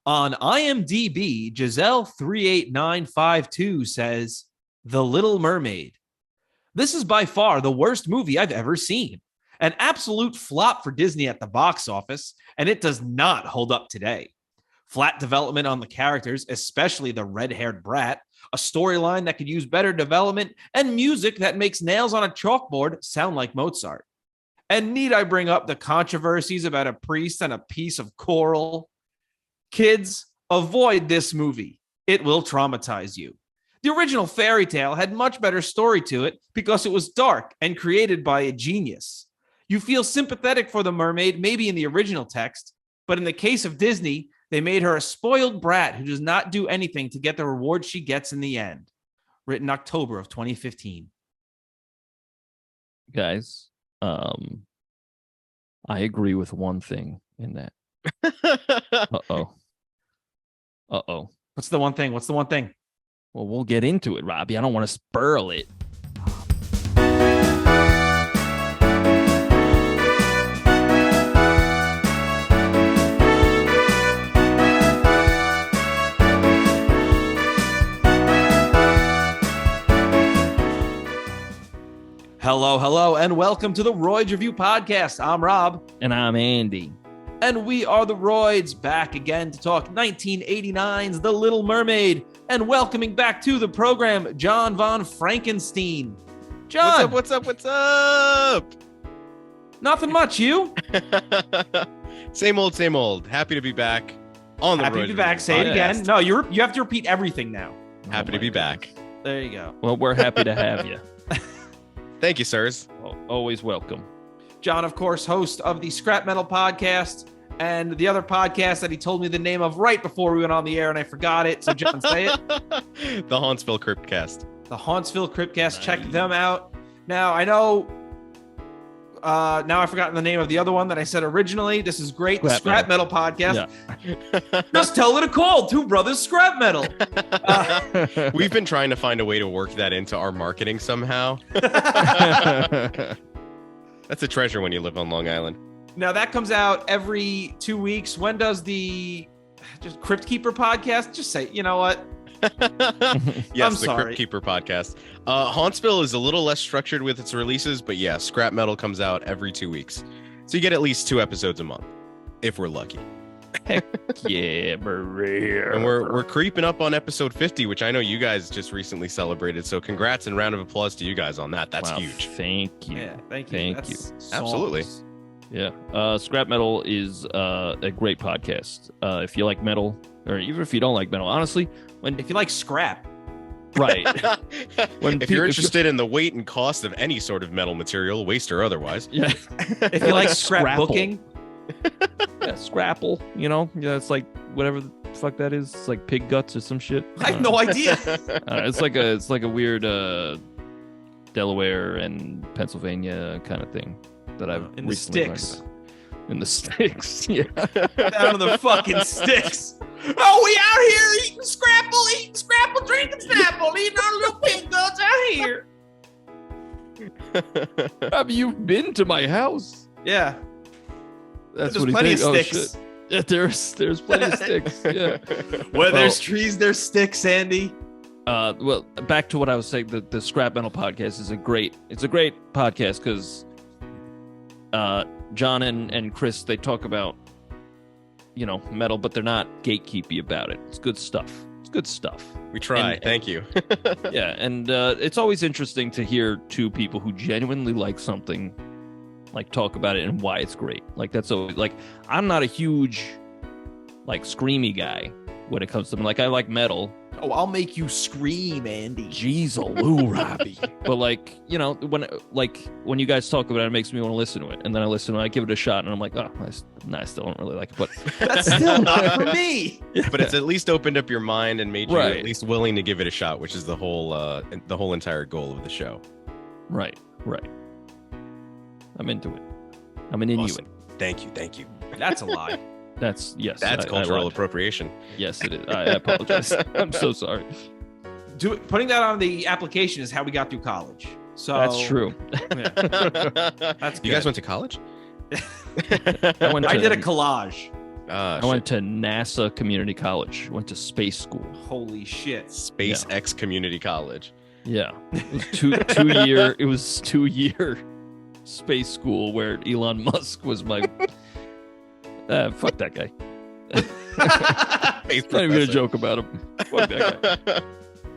On IMDb, Giselle38952 says, The Little Mermaid. This is by far the worst movie I've ever seen. An absolute flop for Disney at the box office, and it does not hold up today. Flat development on the characters, especially the red-haired brat, a storyline that could use better development, and music that makes nails on a chalkboard sound like Mozart. And need I bring up the controversies about a priest and a piece of coral? Kids, avoid this movie. It will traumatize you. The original fairy tale had much better story to it because it was dark and created by a genius. You feel sympathetic for the mermaid, maybe in the original text, but in the case of Disney, they made her a spoiled brat who does not do anything to get the reward she gets in the end. Written October of 2015. Guys, I agree with one thing in that. Uh-oh. What's the one thing? Well, we'll get into it, Robbie. I don't want to spoil it. Hello, and welcome to the Royds Revue podcast. I'm Rob. And I'm Andy. And we are the Royds, back again to talk 1989's The Little Mermaid, and welcoming back to the program, Jon VonFrankenstein. John! What's up? Nothing much, you? Same old. Happy to be back on the Happy Royds to be back. Say it again. No, you have to repeat everything now. Happy to be back. There you go. Well, we're happy to have you. Thank you, sirs. Well, always welcome. John, of course, host of the Scrap Metal podcast and the other podcast that he told me the name of right before we went on the air, and I forgot it. So, John, say it. The Hauntsville Cryptcast. The Hauntsville Cryptcast. Nice. Check them out. Now, I know... now I've forgotten the name of the other one that I said originally. This is great. The Scrap Metal podcast. Yeah. Just tell it a call. Two brothers Scrap Metal. We've been trying to find a way to work that into our marketing somehow. That's a treasure when you live on Long Island. Now that comes out every 2 weeks. When does the Crypt Keeper podcast? Just say, you know what? Yes, the Crypt Keeper podcast. Hauntsville is a little less structured with its releases, but yeah, Scrap Metal comes out every 2 weeks. So you get at least 2 episodes a month, if we're lucky. Heck yeah, Maria. And we're creeping up on episode 50, which I know you guys just recently celebrated. So congrats and round of applause to you guys on that. That's huge. Thank you. Yeah, thank you. Absolutely. Yeah. Scrap Metal is a great podcast. If you like metal, or even if you don't like metal, honestly, if you like scrap. Right. If you're interested in the weight and cost of any sort of metal material, waste or otherwise. Yeah. If you like scrapbooking. Yeah, scrapple, it's like whatever the fuck that is. It's like pig guts or some shit. I have no idea. It's like a weird Delaware and Pennsylvania kind of thing that I've in the sticks. In the sticks, yeah. Down to the fucking sticks. Oh, we out here eating scrapple, drinking Snapple, eating our little pig guts out here. Have you been to my house? Yeah. That's there's what plenty he of sticks. Yeah, there's plenty of sticks. Yeah. Where there's trees, there's sticks, Andy. Well, back to what I was saying. The Scrap Metal podcast is a great podcast because John and Chris, they talk about metal, but they're not gatekeepy about it. It's good stuff. We try. Thank you. Yeah, and it's always interesting to hear two people who genuinely like something talk about it and why it's great. That's always I'm not a huge screamy guy when it comes to I like metal. Oh, I'll make you scream, Andy. Jeez, Robbie. But when you guys talk about it, it makes me want to listen to it, and then I listen to it, I give it a shot, and I'm like, oh, I still don't really like it. But that's still not for me. But it's at least opened up your mind and made you at least willing to give it a shot, which is the whole entire goal of the show. Right. I'm into it. I'm an Inuit. Awesome. Thank you. That's a lie. That's cultural appropriation. Yes, it is. I apologize. I'm so sorry. Putting that on the application is how we got through college. So that's true. Yeah. That's good. You guys went to college? I did a collage. I went to NASA Community College. Went to space school. Holy shit. SpaceX Community College. Yeah, it was 2 year. It was 2 year space school where Elon Musk was my. Fuck that guy. Not even gonna joke about him. Fuck that guy.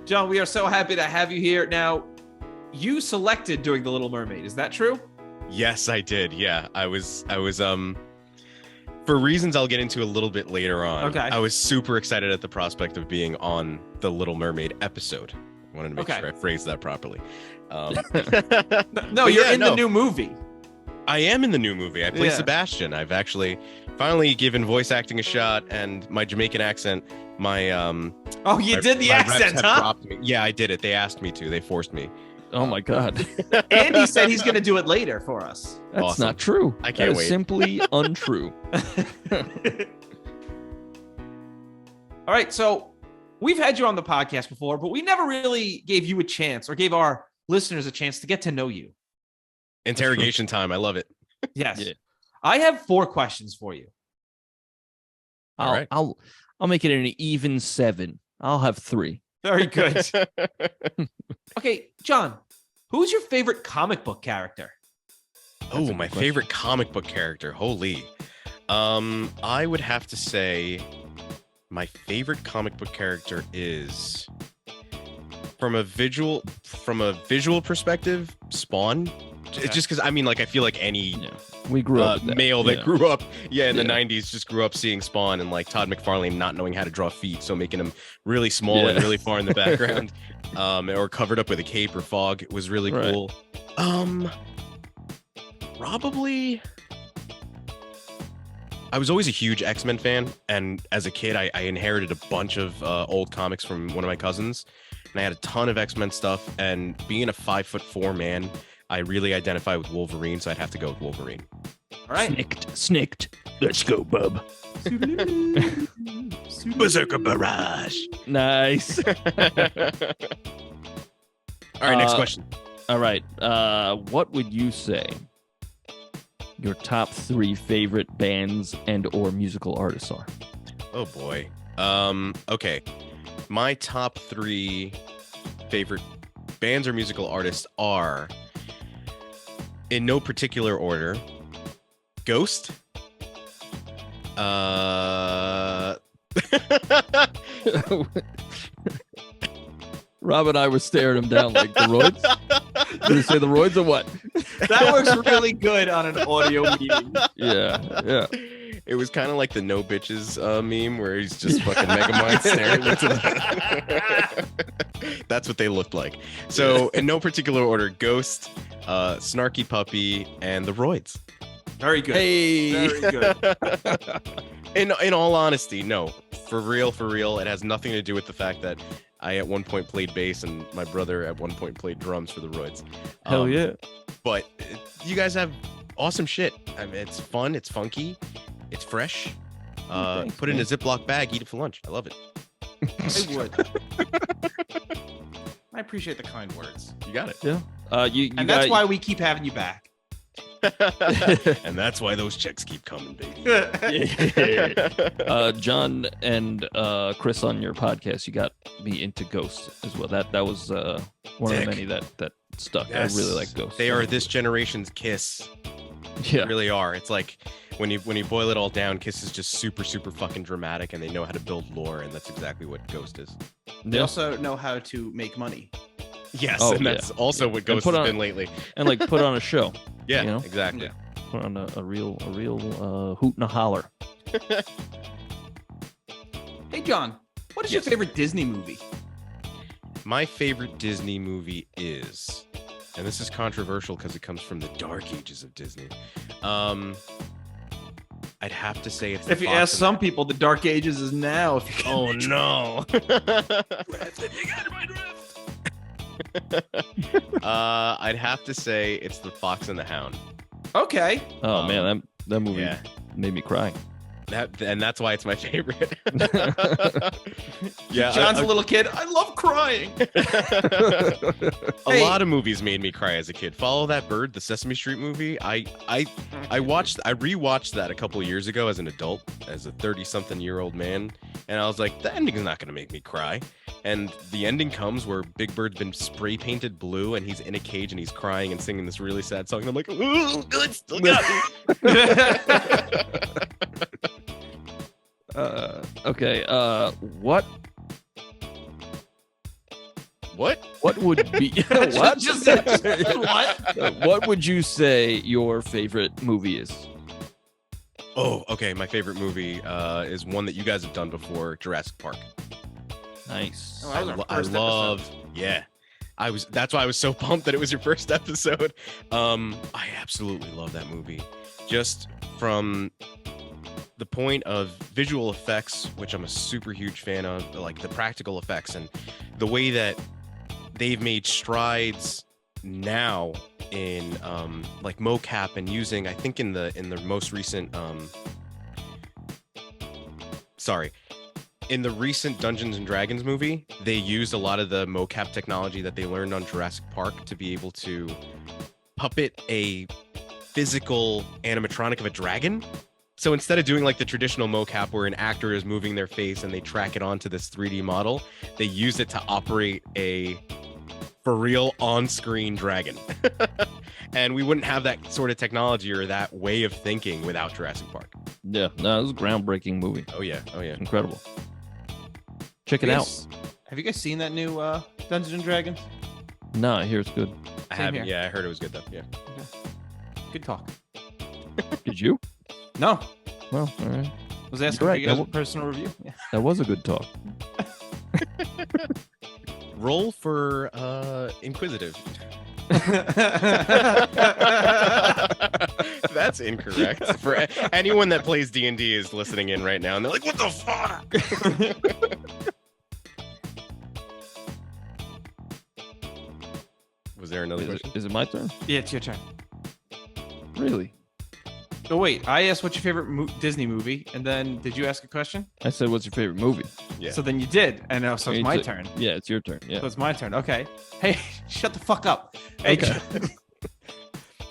Jon, we are so happy to have you here. Now, you selected doing The Little Mermaid. Is that true? Yes, I did. Yeah, I was for reasons I'll get into a little bit later on. Okay. I was super excited at the prospect of being on the Little Mermaid episode. I wanted to make sure I phrased that properly. No, you're in the new movie. I am in the new movie. I play Sebastian. I've actually finally given voice acting a shot, and my Jamaican accent, my Oh, you did the accent, huh? Yeah, I did it. They asked me to. They forced me. Oh my God. Andy said he's going to do it later for us. That's Awesome. not true. I can't that wait. is simply untrue. All right, so we've had you on the podcast before, but we never really gave you a chance or gave our listeners a chance to get to know you. Interrogation time. I love it. Yes. Yeah. I have 4 questions for you. All right. I'll make it an even 7. I'll have 3. Very good. Okay, Jon, who's your favorite comic book character? Oh, my favorite comic book character. Holy. I would have to say my favorite comic book character is from a visual perspective, Spawn. It's just because I feel like any we grew up male that grew up in the 90s just grew up seeing Spawn, and like Todd McFarlane not knowing how to draw feet, so making him really small and really far in the background, or covered up with a cape or fog. It was really cool. Probably I was always a huge X-Men fan, and as a kid I inherited a bunch of old comics from one of my cousins, and I had a ton of X-Men stuff, and being a 5'4" man, I really identify with Wolverine, so I'd have to go with Wolverine. All right. Snicked. Let's go, bub. Berserker Barrage. Nice. All right, next question. All right. What would you say your top 3 favorite bands and or musical artists are? Oh boy. Okay. My top 3 favorite bands or musical artists are, in no particular order, Ghost. Rob and I were staring him down like the Royds. Did you say the Royds or what? That works really good on an audio meeting. Yeah. It was kind of like the No Bitches meme where he's just fucking Megamind staring into the... That's what they looked like. So, in no particular order, Ghost, Snarky Puppy, and the Royds. Very good. Hey. Very good. In all honesty, no. For real, it has nothing to do with the fact that I at one point played bass and my brother at one point played drums for the Royds. Hell yeah. But you guys have awesome shit. I mean, it's fun, it's funky, it's fresh. Thanks, put it in a Ziploc bag, eat it for lunch. I love it. I would. I appreciate the kind words. You got it. Yeah. And that's why we keep having you back. And that's why those checks keep coming, baby. Jon and Chris on your podcast, you got me into Ghost as well. That was one of the many that stuck. Yes. I really like Ghost. They are this generation's Kiss. Yeah, they really are. It's like when you boil it all down, Kiss is just super fucking dramatic, and they know how to build lore, and that's exactly what Ghost is. They also know how to make money. Yes, and that's also what Ghost has been lately. And like put on a show. Yeah, you know? Exactly. Yeah. Put on a real hoot and a holler. Hey, Jon, what is your favorite Disney movie? My favorite Disney movie is, and this is controversial because it comes from the dark ages of Disney. I'd have to say it's. If you ask some people, the dark ages is now. If you oh no! I'd have to say it's The Fox and the Hound. Okay. Oh man, that movie made me cry. That's why it's my favorite. Yeah, John's a little kid. I love crying. A lot of movies made me cry as a kid. Follow That Bird, the Sesame Street movie. I rewatched that a couple of years ago as an adult, as a 30-something-year-old man, and I was like, the ending's not going to make me cry. And the ending comes where Big Bird's been spray painted blue, and he's in a cage and he's crying and singing this really sad song. And I'm like, ooh, good, still got me. Okay. What would be what? What? What would you say your favorite movie is? Oh, okay. My favorite movie is one that you guys have done before, Jurassic Park. Nice. Oh, that was our I first love, episode. yeah. That's why I was so pumped that it was your first episode. I absolutely love that movie. Just from the point of visual effects, which I'm a super huge fan of, like the practical effects and the way that they've made strides now in like mocap and using, I think in the most recent in the recent Dungeons and Dragons movie, they used a lot of the mocap technology that they learned on Jurassic Park to be able to puppet a physical animatronic of a dragon. So instead of doing like the traditional mocap where an actor is moving their face and they track it onto this 3D model, they use it to operate a for real on-screen dragon. And we wouldn't have that sort of technology or that way of thinking without Jurassic Park. Yeah, no, it was a groundbreaking movie. Oh yeah. Incredible. Check it out. Have you guys seen that new Dungeons and Dragons? No, I hear it's good. I Same haven't. here. Yeah, I heard it was good though. Yeah. Good talk. Did you? No, Well, all right. was asking You're for you right, guys that a personal review. Yeah. That was a good talk. Roll for inquisitive. That's incorrect. For anyone that plays D&D is listening in right now and they're like, what the fuck? Was there another question? Is it my turn? Yeah, it's your turn. Really? Oh wait, I asked what's your favorite Disney movie, and then did you ask a question? I said, what's your favorite movie? Yeah. So then you did, and so it's my It's- turn. Yeah, it's your turn. Yeah. So it's my turn. Okay. Hey, shut the fuck up. Hey, Okay.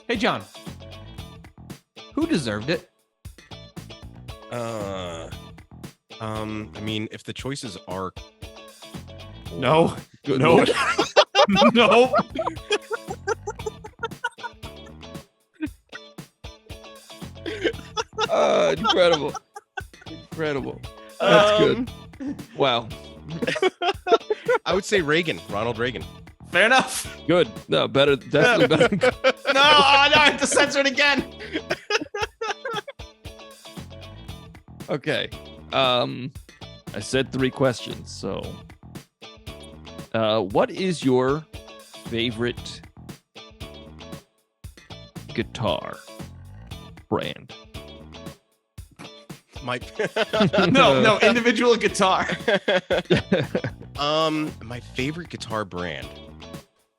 Hey, John. Who deserved it? I mean, if the choices are No. Good No. Lord. No. Incredible. Incredible. That's good. Wow. I would say Reagan, Ronald Reagan. Fair enough. Good. No, better. Definitely better. No, I have to censor it again. Okay. I said 3 questions. So, what is your favorite guitar brand? My No, individual guitar. my favorite guitar brand.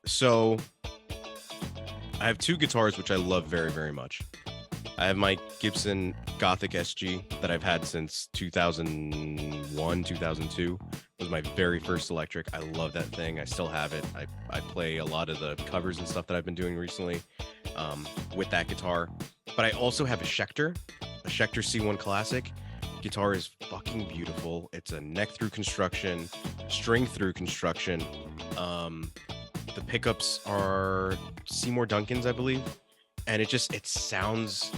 So I have 2 guitars which I love very, very much. I have my Gibson Gothic SG that I've had since 2001, 2002. It was my very first electric. I love that thing. I still have it. I play a lot of the covers and stuff that I've been doing recently with that guitar. But I also have a Schecter C1 Classic. Guitar is fucking beautiful. It's a neck through construction, string through construction. The pickups are Seymour Duncans, I believe. And it sounds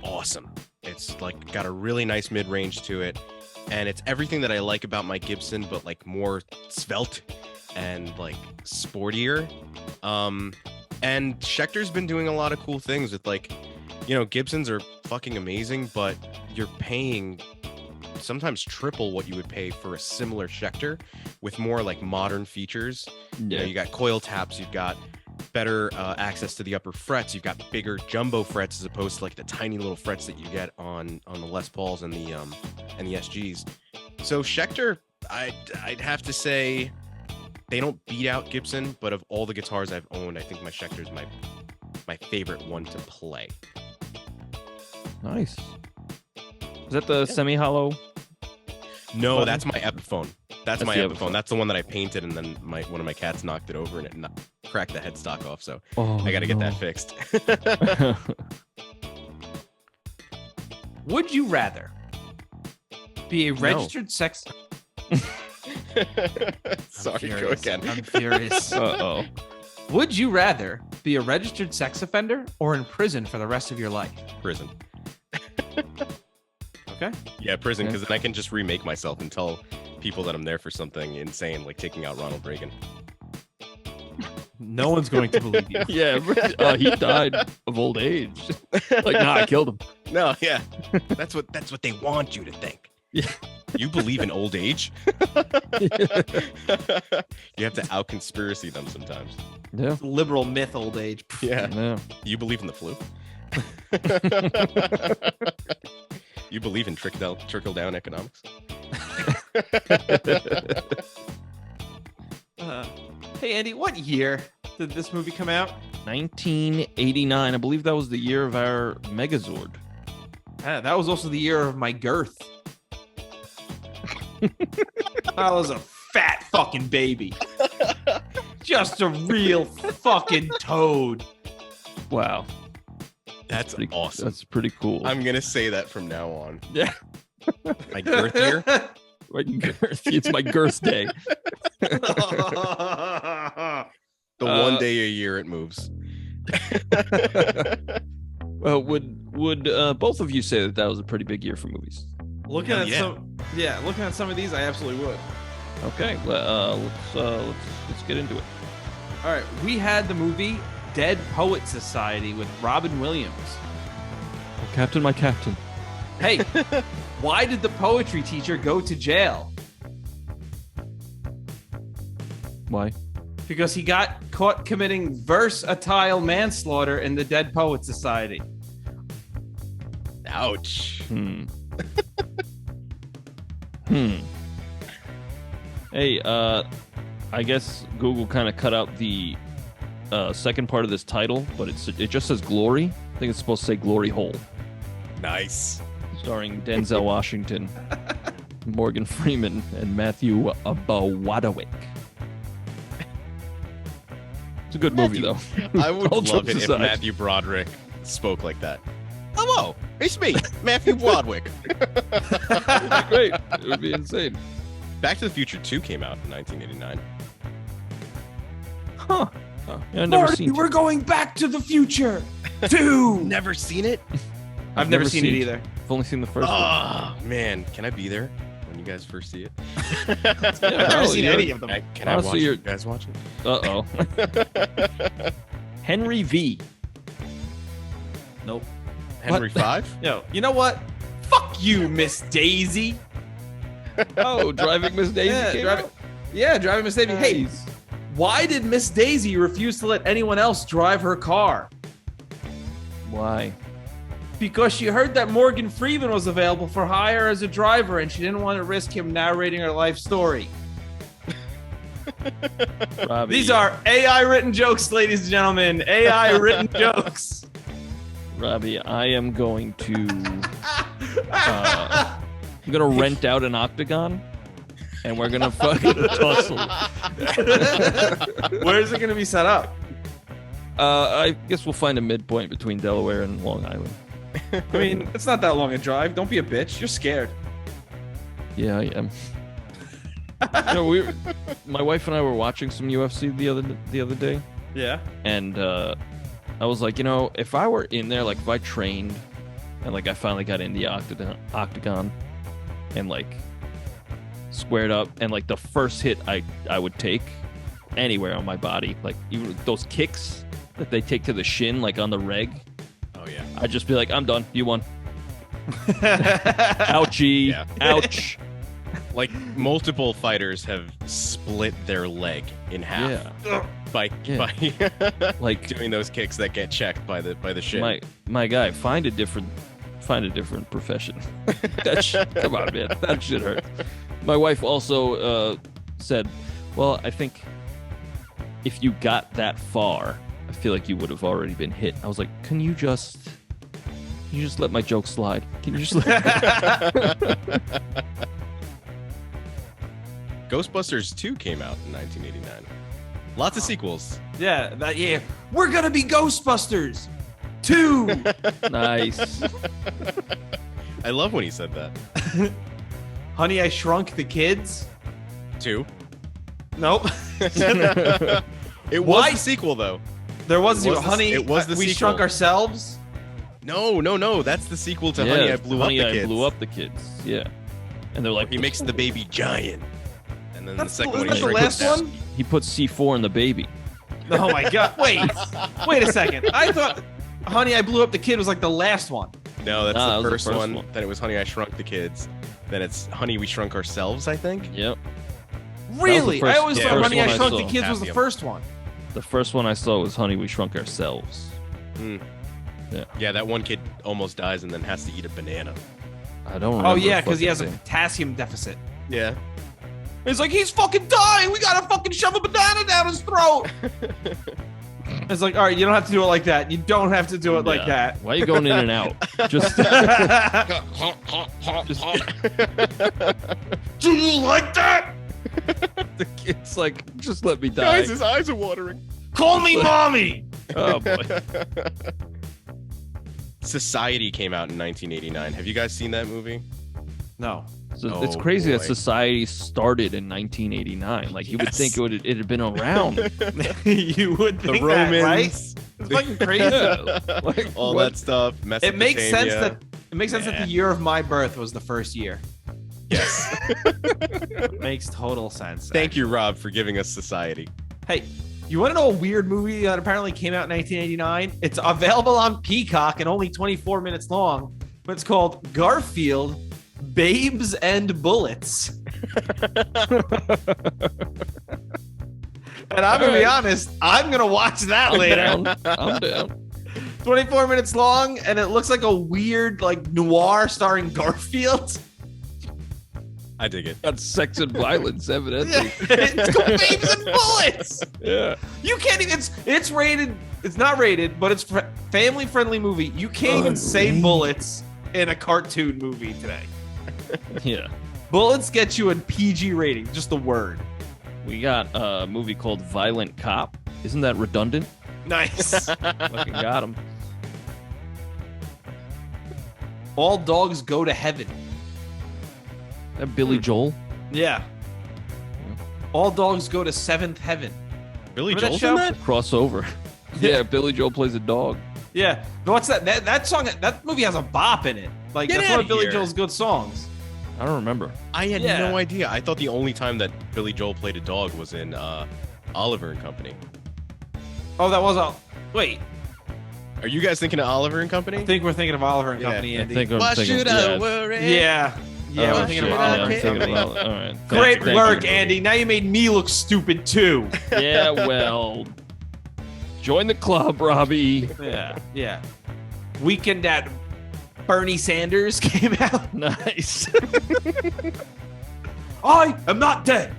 awesome. It's like got a really nice mid-range to it. And it's everything that I like about my Gibson, but like more svelte and like sportier. And Schecter's been doing a lot of cool things with like, Gibsons are fucking amazing, but you're paying sometimes triple what you would pay for a similar Schecter with more like modern features. Yeah. You got coil taps, you've got better access to the upper frets, you've got bigger jumbo frets as opposed to like the tiny little frets that you get on the Les Pauls and the SGs. So Schecter, I'd have to say they don't beat out Gibson, but of all the guitars I've owned, I think my Schecter is my favorite one to play. Nice. Is that the semi-hollow? No, button? that's my Epiphone. That's my the Epiphone. That's the one that I painted, and then one of my cats knocked it over, and it cracked the headstock off. So I got to get that fixed. Would you rather be a registered sex? Sorry, go again. I'm furious. Uh-oh. Would you rather be a registered sex offender or in prison for the rest of your life? Prison. Okay. Yeah, prison, because then I can just remake myself and tell people that I'm there for something insane, like taking out Ronald Reagan. No one's going to believe you. Yeah, he died of old age. Like, nah, I killed him. No, yeah, that's what they want you to think. Yeah. You believe in old age? You have to out conspiracy them sometimes. Yeah. Liberal myth, old age. Yeah. You believe in the flu? You believe in trickle down economics? Hey, Andy, what year did this movie come out? 1989. I believe that was the year of our Megazord. That was also the year of my girth. I was a fat fucking baby. Just a real fucking toad. Wow. That's awesome. That's pretty cool. I'm going to say that from now on. Yeah. My girth year? My girth. It's my girth day. The one day a year it moves. Well, would both of you say that was a pretty big year for movies? Looking at some of these, I absolutely would. Okay, let's get into it. All right, we had the movie Dead Poet Society with Robin Williams. Oh, Captain, my captain. Hey, why did the poetry teacher go to jail? Why? Because he got caught committing versatile manslaughter in the Dead Poet Society. Ouch. Hey, I guess Google kind of cut out the second part of this title, but it just says Glory. I think it's supposed to say Glory Hole. Nice. Starring Denzel Washington, Morgan Freeman, and Matthew Bowadowick. It's a good movie, though. I would All love jokes it if aside. Matthew Broderick spoke like that. Hello, it's me, Matthew Broderick. It would be great. It would be insane. Back to the Future 2 came out in 1989. Huh. Yeah, I've never seen. We're going back to the future. 2. Never seen it? I've never seen it either. I've only seen the first one. Oh, man. Can I be there when you guys first see it? I've never seen any of them. Can I watch Honestly, you guys watch it? Uh-oh. Henry V. Nope. Henry V? Yo, you know what? Fuck you, Miss Daisy. Oh, Driving Miss Daisy came out? Driving Miss Daisy. Hey, Nice. why did Miss Daisy refuse to let anyone else drive her car? Why? Because she heard that Morgan Freeman was available for hire as a driver, and she didn't want to risk him narrating her life story. Robbie. These are AI written jokes, ladies and gentlemen. AI written jokes. Robbie, I am going to rent out an octagon, and we're gonna fucking tussle. Where is it going to be set up? I guess we'll find a midpoint between Delaware and Long Island. I mean, it's not that long a drive. Don't be a bitch. You're scared. Yeah, I am. My wife and I were watching some UFC the other day, Yeah. and I was like, if I were in there, like if I trained and like I finally got in the octagon and like squared up, and like the first hit I would take anywhere on my body, like even those kicks that they take to the shin, like on the reg, Oh, yeah. I'd just be like, I'm done. You won. Ouchie. Yeah. Ouch. Like, multiple fighters have split their leg in half by Like doing those kicks that get checked by the shin. my guy, find a different profession. Come on, man, that shit hurts. My wife also said, well, I think if you got that far, I feel like you would have already been hit. I was like, can you just you just let my joke slide? Can you just Ghostbusters 2 came out in 1989. Lots of sequels. Yeah, that year. We're gonna be Ghostbusters 2. Nice. I love when he said that. Honey, I Shrunk the Kids. 2. Nope. It was Why? the sequel, though. There was, It was the- Honey, it was the We sequel. Shrunk Ourselves. No. That's the sequel to Honey, I Blew Up the Kids. I blew up the kids. Yeah. And they're like, He makes the baby giant. And then That's the second the- one, isn't he that the shrinks last it one? down. he puts C4 in the baby. Oh my god! Wait a second. I thought Honey, I Blew Up the Kid was like the last one. No, that's Nah, that the was first the first one. one. Then it was Honey, I Shrunk the Kids. Then it's Honey, We Shrunk Ourselves, I think. Yep. Really? first- I always yeah, thought first Honey, I one I Shrunk saw. the Kids was the Half first one. The first one I saw was Honey, We Shrunk Ourselves. Yeah, that one kid almost dies and then has to eat a banana. I don't remember. Oh yeah, because he has a fucking potassium deficit. Yeah. It's like he's fucking dying. We gotta fucking shove a banana down his throat. It's like, all right, you don't have to do it like that. You don't have to do it like Yeah. that. Why are you going in and out? Just, Do you like that? the kid's like, just let me die. Guys, his eyes are watering. Call me mommy. Oh boy. Society came out in 1989. Have you guys seen that movie? No. So it's Oh, crazy that boy. Society started in 1989. Like you would Yes. think it had been around. You would The think that, right? Romans, It's fucking crazy. Yeah. Like, all what? that stuff. It makes sense that Nah. the year of my birth was the first year. Yes. It makes total sense. Thank you, Rob, for giving us Society. Hey, you want to know a weird movie that apparently came out in 1989? It's available on Peacock and only 24 minutes long, but it's called Garfield, Babes and Bullets. And I'm going to be honest, I'm going to watch that I'm later. down. I'm down. 24 minutes long, and it looks like a weird, like, noir starring Garfield. I dig it. Got sex and violence, evidently. It's called Babes and Bullets. Yeah. You can't even. It's rated. It's not rated, but it's family friendly movie. You can't even say bullets in a cartoon movie today. Yeah. Bullets get you a PG rating. Just the word. We got a movie called Violent Cop. Isn't that redundant? Nice. Fucking got him. All dogs go to heaven. That Billy Joel. Yeah. All dogs go to seventh heaven. Billy Remember that Joel's show? in that? Crossover. Yeah, Billy Joel plays a dog. Yeah. But what's that? That song. That movie has a bop in it. Like Get that's one outta of Billy here. Joel's good songs. I don't remember. I had Yeah. no idea. I thought the only time that Billy Joel played a dog was in Oliver and Company. Oh, that was a. Wait. Are you guys thinking of Oliver and Company? I think we're thinking of Oliver and Yeah. Company. I Andy. think I'm Why thinking, should I yeah. worry? Yeah. Yeah, Oh, we're thinking shit. of Yeah, Oliver I'm and thinking Company. of All right. Great Thank work, you. Andy. Now you made me look stupid too. Yeah, well, join the club, Robbie. Yeah. Weekend at Bernie Sanders came out. Nice. I am not dead.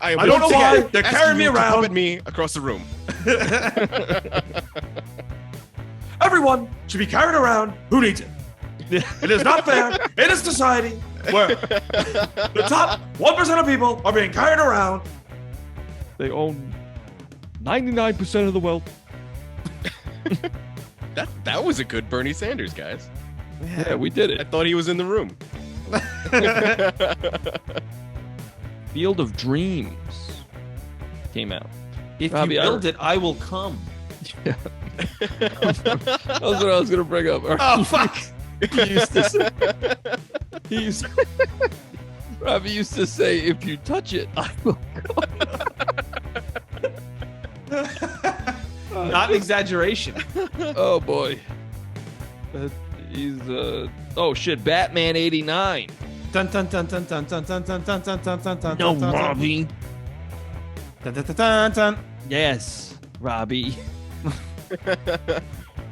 I don't know why they're asking carrying me you to around. puppet me across the room. Everyone should be carried around. Who needs it? It is not fair in a society where the top 1% of people are being carried around. They own 99% of the wealth. That was a good Bernie Sanders, guys. Yeah, we did I it. thought he was in the room. Field of Dreams came out. If Robbie, you I- build it, I will come. That's what I was gonna bring up. Oh, fuck. He used to say, Robbie used to say, "If you touch it, I will Not an exaggeration. Oh boy. He's oh shit, Batman 89. Dun dun dun dun dun dun dun dun dun dun dun dun dun. No, dun, dun, Robbie. Dun, dun, dun, dun, dun. Yes, Robbie.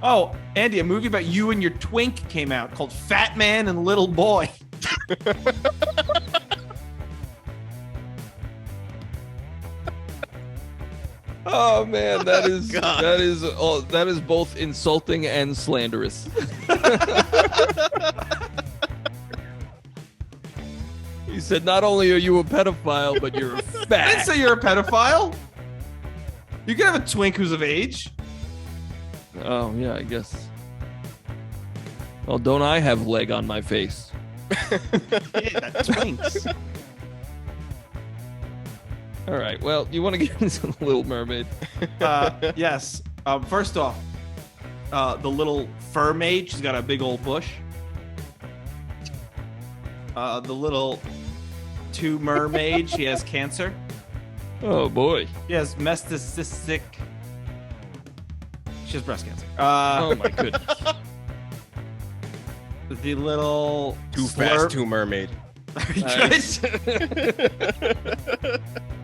Oh, Andy, a movie about you and your twink came out called Fat Man and Little Boy. Oh man, that is God. that is both insulting and slanderous. He said, "Not only are you a pedophile, but you're I didn't fat." say you're a pedophile. You can have a twink who's of age. Oh yeah, I guess. Well, don't I have leg on my face? Yeah, that twinks. All right. Well, you want to get into the Little Mermaid? Yes. First off, the little fur maid. She's got a big old bush. The little two mermaid. She has cancer. Oh boy. She has metastatic. She has breast cancer. Oh my goodness. The little Too fast, too mermaid. Nice. The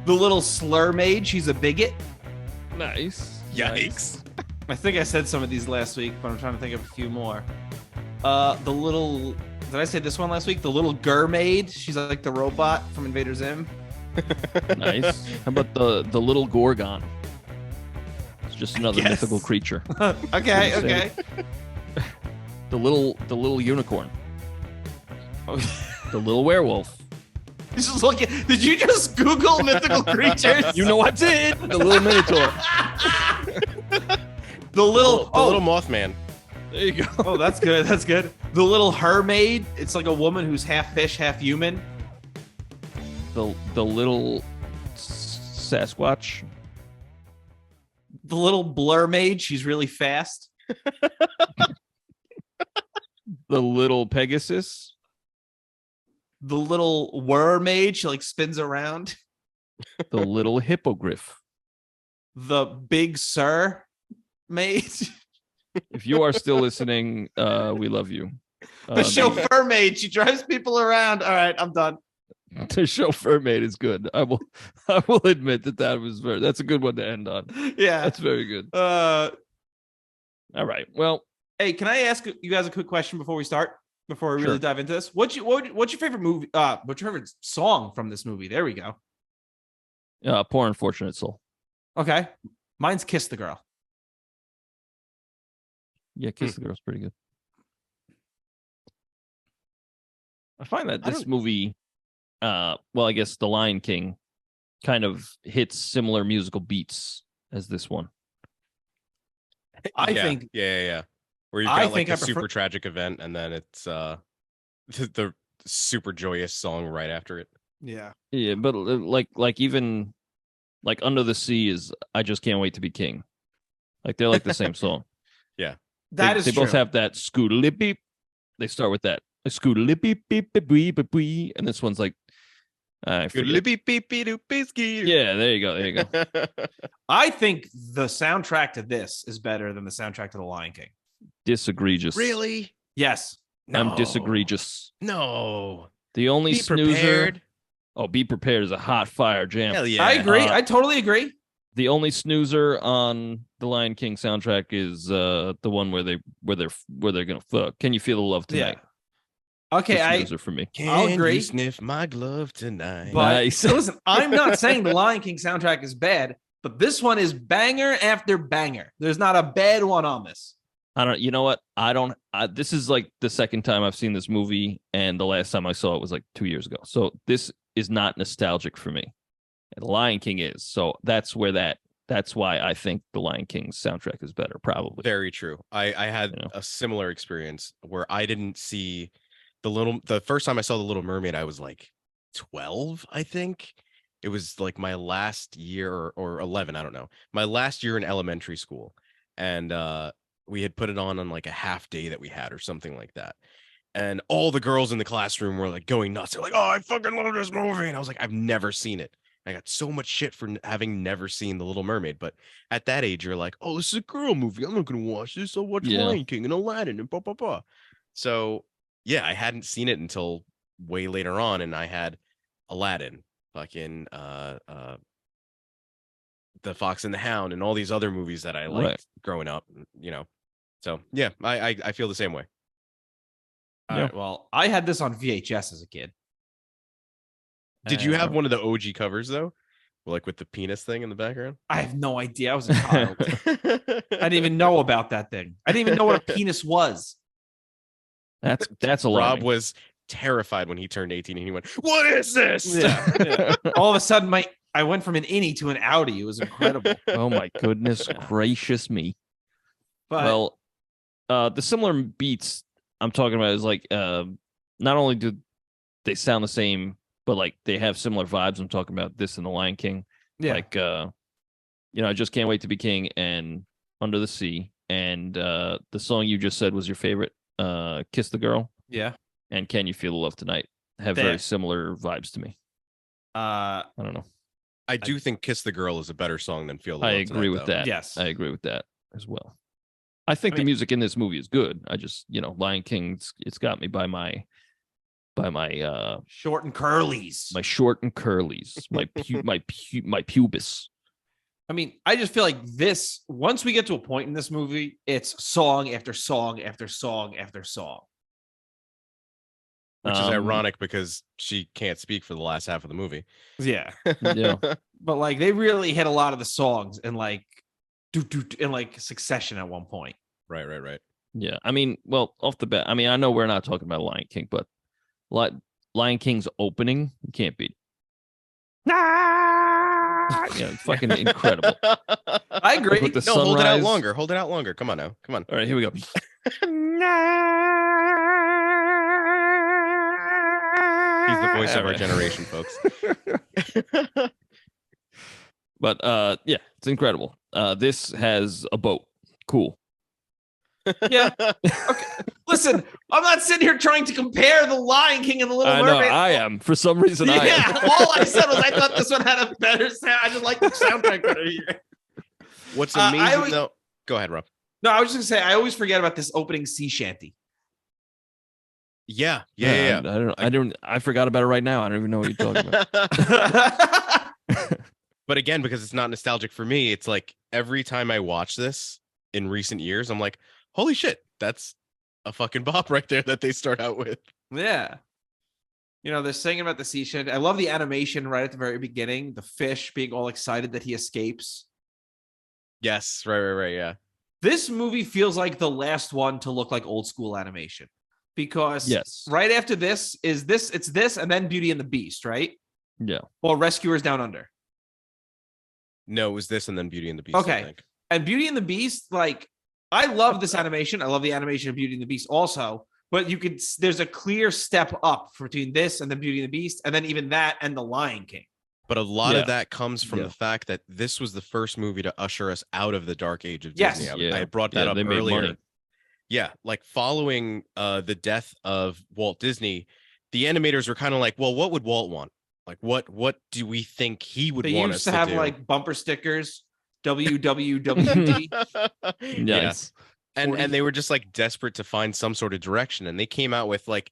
little slur maid. She's a bigot. Nice. Yikes. I think I said some of these last week, but I'm trying to think of a few more. The little. Did I say this one last week? The little Mermaid. She's like the robot from Invader Zim. Nice. How about the little Gorgon? It's just another Yes. mythical creature. Okay. Okay. The little unicorn. The little werewolf. Just looking. Did you just Google mythical creatures? You know I did. The little minotaur. The little. The little Mothman. There you go. Oh, that's good. That's good. The little Mermaid. It's like a woman who's half fish, half human. The little Sasquatch. The little Blur Maid. She's really fast. The little Pegasus. The little Whir Maid. She like spins around. The little Hippogriff. The Big Sir Maid. If you are still listening, we love you. The chauffeur maid. She drives people around. All right, I'm done. The chauffeur maid is good. I will admit that's a good one to end on. Yeah. That's very good. Uh, All right. Well, hey, can I ask you guys a quick question before we start? Before we really Sure. dive into this, what's your favorite movie? What's your favorite song from this movie? There we go. Poor Unfortunate Soul. Okay, mine's "Kiss the Girl." Yeah, Kiss the Girl's pretty good. I find that this movie, well, I guess The Lion King kind of hits similar musical beats as this one. I Yeah, think Yeah. Where you've I got like think I a super prefer- tragic event, and then it's the super joyous song right after it. Yeah. Yeah, but like even like Under the Sea is I Just Can't Wait to Be King. Like they're like the same song. That is they true. both have that scoodle beep. They start with that. Scoodle beep beep beep beep beep beep, and this one's like I forget. Yeah, there you go. There you go. I think the soundtrack to this is better than the soundtrack to The Lion King. Disegregious. Really? Yes. I'm disegregious. No. The only Be snoozer. prepared. Oh, Be Prepared is a hot fire jam. Hell yeah. I agree. Uh, I totally agree. The only snoozer on the Lion King soundtrack is the one where they're gonna fuck. Can you feel the love tonight? Okay, The snoozer for me. I'll agree. You sniff my glove tonight. But Nice. listen, I'm not saying the Lion King soundtrack is bad, but this one is banger after banger. There's not a bad one on this. I don't. You know what? This is like the second time I've seen this movie, and the last time I saw it was like 2 years ago. So this is not nostalgic for me. And the Lion King is. So that's why I think the Lion King's soundtrack is better. Probably. Very true. I had You know. a similar experience where I didn't see the first time I saw The Little Mermaid, I was like 12, I think. It was like my last year or 11, I don't know. My last year in elementary school. And we had put it on like a half day that we had or something like that. And all the girls in the classroom were like going nuts. They're like, "Oh, I fucking love this movie." And I was like, "I've never seen it." I got so much shit for having never seen The Little Mermaid. But at that age, you're like, "Oh, this is a girl movie. I'm not going to watch this. I'll watch Yeah. Lion King and Aladdin and blah, blah, blah." So, yeah, I hadn't seen it until way later on. And I had Aladdin, fucking The Fox and the Hound, and all these other movies that I liked Right. growing up, you know. So, yeah, I feel the same way. All right, well, I had this on VHS as a kid. Did you have one of the OG covers, though? Like with the penis thing in the background? I have no idea. I was a child. I didn't even know about that thing. I didn't even know what a penis was. That's Rob alarming. was terrified when he turned 18 and he went, "What is this?" Yeah. All of a sudden, I went from an innie to an outie. It was incredible. Oh my goodness gracious me. But Well, the similar beats I'm talking about is like not only do they sound the same, but like they have similar vibes. I'm talking about this and The Lion King. yeah, Like I Just Can't Wait to Be King and Under the Sea. And the song you just said was your favorite, Kiss the Girl yeah. and Can You Feel the Love Tonight, have That- very similar vibes to me. I don't know. I do think "Kiss the Girl" is a better song than "Feel the I Love agree Tonight," with though. that. Yes. I agree with that as well. I think I the mean- music in this movie is good. I just, Lion King, it's got me by my Short and curlies. my short and curlies, my pubis. I mean, I just feel like this, once we get to a point in this movie, it's song after song after song after song. Which is Um, ironic because she can't speak for the last half of the movie. Yeah. Yeah. But like they really hit a lot of the songs in like in like succession at one point. Right. Yeah, I mean, well, off the bat, I mean, I know we're not talking about Lion King, but Lion King's opening, you can't beat. Yeah, it's fucking incredible. I agree. With the No, hold it out sunrise. longer. Hold it out longer. Come on now. Come on. All right, here we go. He's the voice of our generation, folks. But yeah, it's incredible. This has a boat. Cool. Yeah. Okay. Listen, I'm not sitting here trying to compare the Lion King and the Little I know Mermaid. I am. For some reason, I am. Yeah, all I said was I thought this one had a better sound. I just like the soundtrack better here. What's I amazing always- though? Go ahead, Rob. No, I was just gonna say I always forget about this opening sea shanty. Yeah. I forgot about it right now. I don't even know what you're talking about. But again, because it's not nostalgic for me, it's like every time I watch this in recent years, I'm like, holy shit, that's a fucking bop right there that they start out with. Yeah. They're singing about the sea shanty. I love the animation right at the very beginning, the fish being all excited that he escapes. Yes, right, yeah. This movie feels like the last one to look like old school animation because Yes. right after this it's this and then Beauty and the Beast, right? Yeah. Well, Rescuers Down Under. No, it was this and then Beauty and the Beast. Okay. I think. And Beauty and the Beast, like, I love this animation. I love the animation of Beauty and the Beast also, but there's a clear step up between this and then Beauty and the Beast, and then even that and the Lion King. But a lot Yeah. of that comes from Yeah. the fact that this was the first movie to usher us out of the dark age of Yes. Disney. Yeah. I brought that Yeah, up they made earlier. money. Yeah, like following the death of Walt Disney, the animators were kind of like, well, what would Walt want? Like, what do we think he would They want used us to have do? like bumper stickers, WWWD. Yeah. Nice. And they were just like desperate to find some sort of direction, and they came out with like,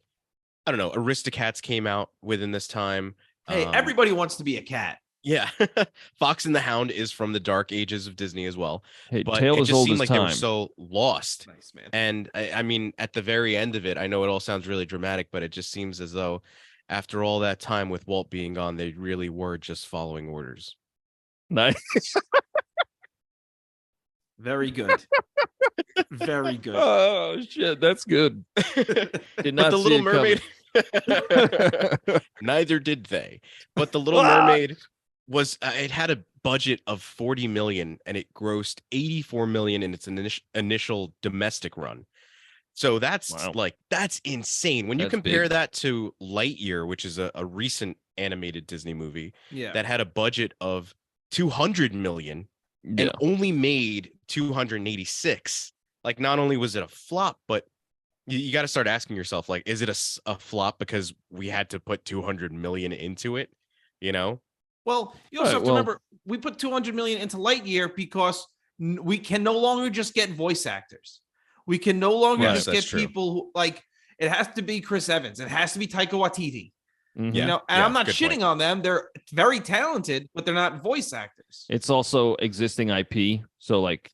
I don't know, Aristocats came out within this time. Hey, everybody wants to be a cat. Yeah, Fox and the Hound is from the dark ages of Disney as well, Hey, but tale it as just old seemed as like they were time. so lost. Nice, man. And I mean, at the very end of it, I know it all sounds really dramatic, but it just seems as though after all that time with Walt being gone, they really were just following orders. Nice. Very good. Very good. Oh shit, that's good. Did not But the see Little it Mermaid, coming. neither did they. But the Little Mermaid was it had a budget of 40 million and it grossed 84 million in its initial domestic run. So that's Wow. that's insane. When you That's compare big. that to Lightyear, which is a recent animated Disney movie Yeah. that had a budget of 200 million Yeah. and only made 286. Like, not only was it a flop, but you got to start asking yourself, like, is it a flop because we had to put 200 million into it? You know? Well, you also Right, have to well- remember we put 200 million into Lightyear because we can no longer just get voice actors. We can no longer Right, just that's get true. people who, like, it has to be Chris Evans. It has to be Taika Waititi. Mhm. You Yeah, know, and yeah, I'm not good shitting point. on them. They're very talented, but they're not voice actors. It's also existing IP, so like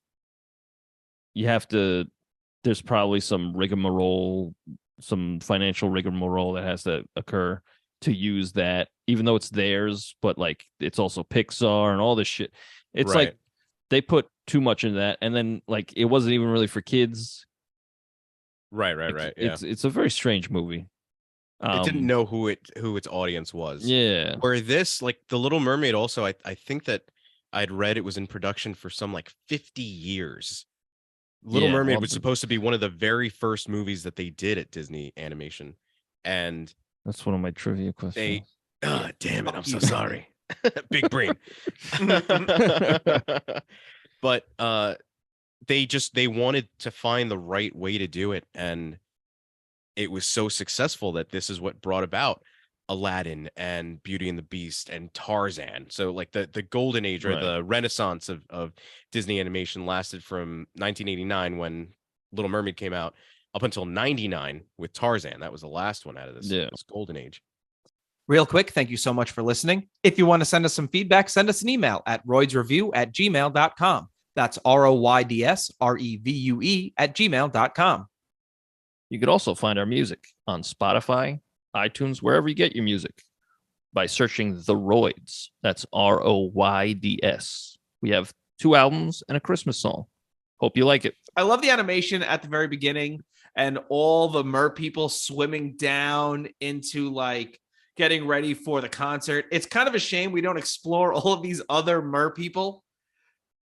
you have to. There's probably some rigmarole, some financial rigmarole that has to occur to use that even though it's theirs, but like it's also Pixar and all this shit. It's Right. like they put too much into that, and then like it wasn't even really for kids. Right. Like, Yeah. It's a very strange movie. It didn't know who its audience was. Yeah. Where this, like the Little Mermaid, also, I think that I'd read it was in production for some like 50 years. Little Yeah, Mermaid well, was supposed to be one of the very first movies that they did at Disney Animation, and That's one of my trivia questions. they, damn it, I'm so You. sorry, big brain. But they wanted to find the right way to do it, and it was so successful that this is what brought about Aladdin and Beauty and the Beast and Tarzan. So like the golden age or Right. the renaissance of Disney animation lasted from 1989 when Little Mermaid came out up until 99 with Tarzan. That was the last one out of this golden age. Real quick, thank you so much for listening. If you want to send us some feedback, send us an email at roydsrevue@gmail.com. That's ROYDSREVUE@gmail.com. You could also find our music on Spotify, iTunes, wherever you get your music by searching The Royds. That's ROYDS. We have 2 albums and a Christmas song. Hope you like it. I love the animation at the very beginning and all the mer people swimming down into like getting ready for the concert. It's kind of a shame we don't explore all of these other mer people.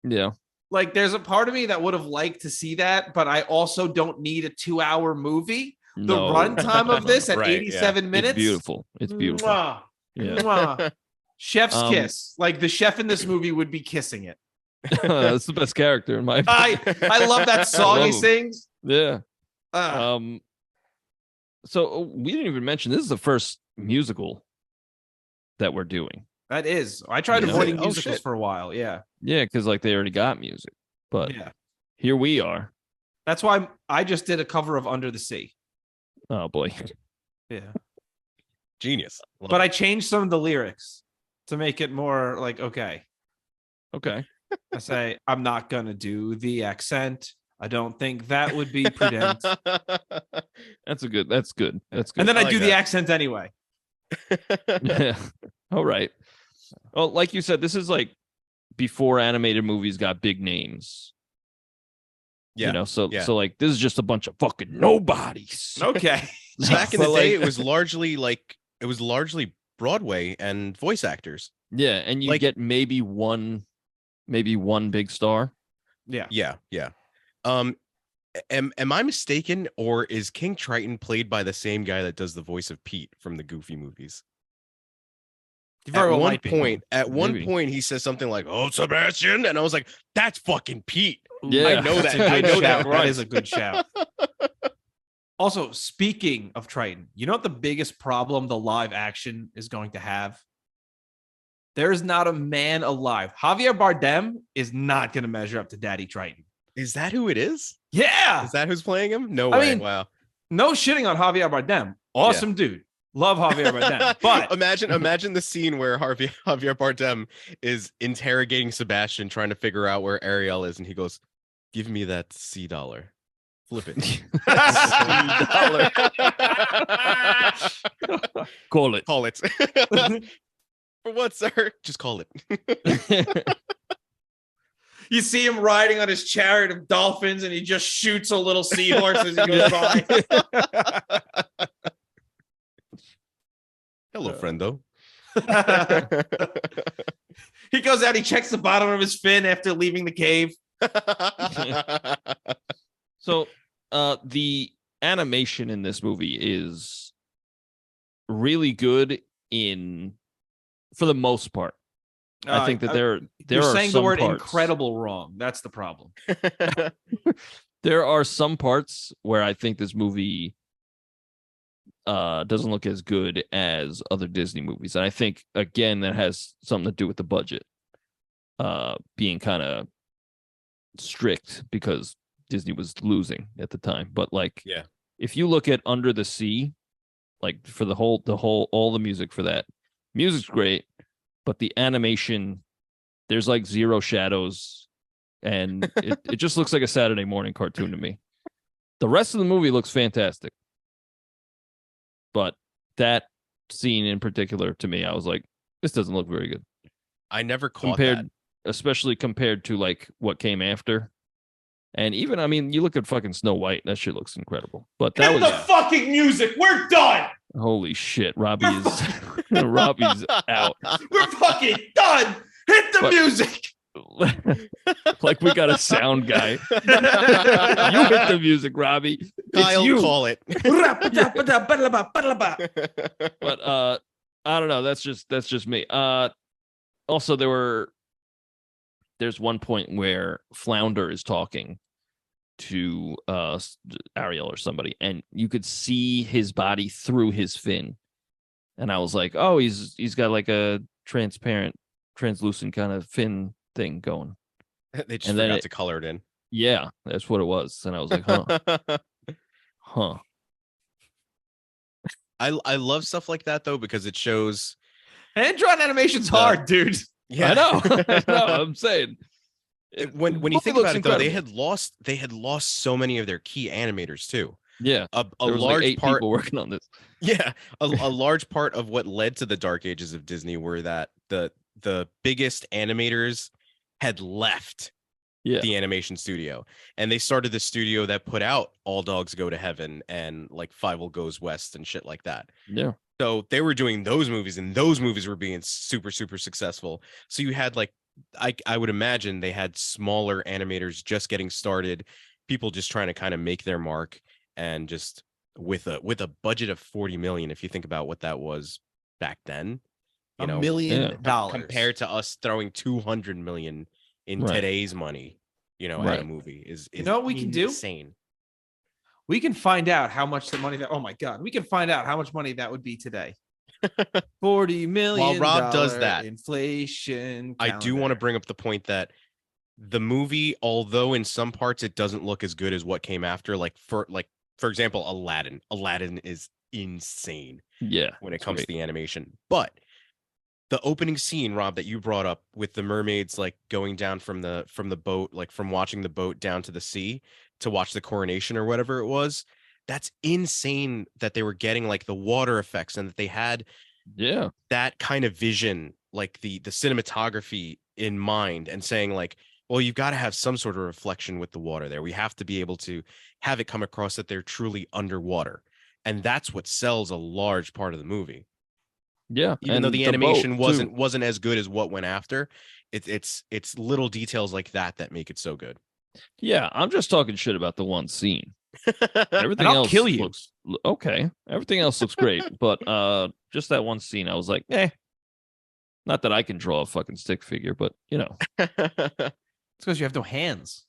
Yeah. Like there's a part of me that would have liked to see that, but I also don't need a 2-hour movie. The runtime of this at Right, 87 minutes. It's beautiful. It's beautiful. Mwah, Yeah. mwah. Chef's Um, kiss. Like the chef in this movie would be kissing it. That's the best character in my opinion. I love that song love he him. sings. Yeah. Ah. So we didn't even mention this is the first musical that we're doing. That is. I tried Yeah. avoiding Oh, musicals shit. for a while. Yeah. Yeah, because like they already got music. But Yeah. here we are. That's why I just did a cover of Under the Sea. Oh boy. Yeah. Genius. Love But it. I changed some of the lyrics to make it more like, okay. Okay. I say, I'm not going to do the accent. I don't think that would be prudent. That's good. That's good. And then I I like do the that. accent anyway. Yeah. All right. Well, like you said, this is like before animated movies got big names. Yeah, You know, so yeah. so like this is just a bunch of fucking nobodies. Okay. Back in the But, day, like- it was largely Broadway and voice actors. Yeah, and you Like- get maybe one big star. Yeah. Yeah. Am I mistaken, or is King Triton played by the same guy that does the voice of Pete from the Goofy movies? Very well might be. At one Maybe. point, he says something like, "Oh, Sebastian," and I was like, "That's fucking Pete." Yeah. I know That's that. a I good know that. shout. That Right. is a good shout. Also, speaking of Triton, you know what the biggest problem the live action is going to have? There is not a man alive. Javier Bardem is not going to measure up to Daddy Triton. Is that who it is? Yeah. Is that who's playing him? No I way. mean, Wow. No shitting on Javier Bardem. Awesome dude. Love Javier Bardem. But imagine the scene where Javier Bardem is interrogating Sebastian, trying to figure out where Ariel is, and he goes, "Give me that $C. Flip it." Call it. Call it. For what, sir? Just call it. you see him riding on his chariot of dolphins and he just shoots a little seahorse as he goes by. Hello, friendo. He goes out, he checks the bottom of his fin after leaving the cave. So the animation in this movie is really good for the most part. I think that there You're are saying the some word parts- incredible wrong. That's the problem. There are some parts where I think this movie doesn't look as good as other Disney movies. And I think, again, that has something to do with the budget being kind of strict because Disney was losing at the time. But like, Yeah. if you look at Under the Sea, like for all the music for that, music's great, but the animation, there's like zero shadows, and it just looks like a Saturday morning cartoon to me. The rest of the movie looks fantastic, but that scene in particular, to me, I was like, this doesn't look very good. I never caught that. Especially compared to like what came after. And even, I mean, you look at fucking Snow White, that shit looks incredible. But that Get was the fucking music. We're done. holy shit. Robbie's out. We're fucking done. Hit the music. Like we got a sound guy. You hit the music, Robbie. I'll you. call it. But I don't know. That's just me. Also, there's one point where Flounder is talking to Ariel or somebody, and you could see his body through his fin. And I was like, oh, he's got like a translucent kind of fin thing going. They just forgot to color it in. Yeah, that's what it was. And I was like, huh. I love stuff like that though, because it shows hand-drawn animation's hard, dude. Yeah, I know. I'm saying. When you think about it, though, they had lost so many of their key animators too. Yeah, a there was large like 8 part people working on this. Yeah, a large part of what led to the dark ages of Disney were that the biggest animators had left the animation studio, and they started the studio that put out All Dogs Go to Heaven and like Fievel Goes West and shit like that. Yeah. So they were doing those movies, and those movies were being super, super successful. So you had like, I would imagine they had smaller animators just getting started, people just trying to kind of make their mark, and just with a budget of 40 million, if you think about what that was back then, you know, $1 million compared to us throwing 200 million in today's money, you know, at a movie is you know what we can do? Insane. We can find out how much the money we can find out how much money that would be today. $40 million. While Rob does that, inflation calendar. I do want to bring up the point that the movie, although in some parts it doesn't look as good as what came after, for example, Aladdin is insane. Yeah, when it comes to the animation. But the opening scene, Rob, that you brought up with the mermaids like going down from the boat, like from watching the boat down to the sea to watch the coronation or whatever it was, that's insane that they were getting like the water effects and that they had that kind of vision, like the cinematography in mind, and saying like, well, you've got to have some sort of reflection with the water there. We have to be able to have it come across that they're truly underwater. And that's what sells a large part of the movie. Yeah. Even though the animation wasn't as good as what went after, it's little details like that make it so good. Yeah, I'm just talking shit about the one scene. Everything I'll else kill you. looks okay. Everything else looks great, but just that one scene, I was like, not that I can draw a fucking stick figure, but you know, it's because you have no hands.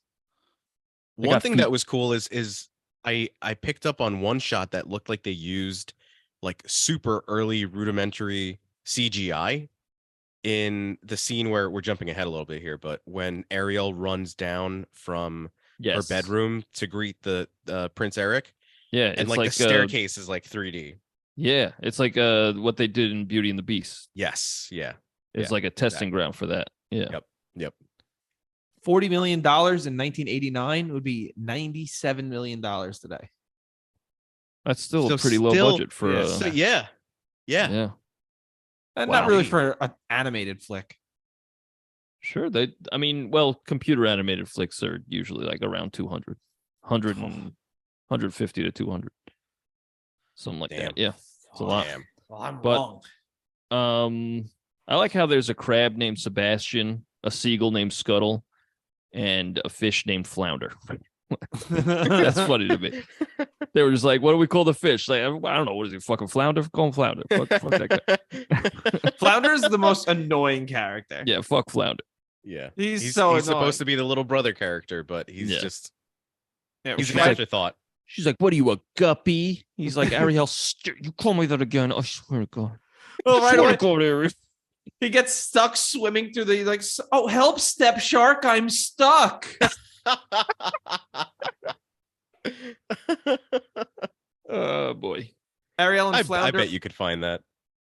One thing that was cool is I picked up on one shot that looked like they used like super early rudimentary CGI in the scene where we're jumping ahead a little bit here, but when Ariel runs down from her bedroom to greet the Prince Eric, and like the staircase is like 3D. Yeah, it's like what they did in Beauty and the Beast. Yes, yeah, it's like a testing ground for that. Yeah, yep. $40 million in 1989 would be $97 million today. That's still a pretty low budget for yeah. And not really for an animated flick. Sure, computer animated flicks are usually like around 200, 150 to 200, something like that. Yeah, it's a lot. Well, I'm wrong. I like how there's a crab named Sebastian, a seagull named Scuttle, and a fish named Flounder. That's funny to me. They were just like, what do we call the fish? Like, I don't know. What is he, fucking Flounder? Call him Flounder. Fuck that guy. Flounder is the most annoying character. Yeah, fuck Flounder. Yeah. He's supposed to be the little brother character, but he's just he's an afterthought. She's like, what are you, a guppy? He's like, Ariel, you call me that again. I swear to God. Well, right away, he gets stuck swimming through the oh, help, step shark, I'm stuck. Oh boy. Ariel and Flounder. I bet you could find that.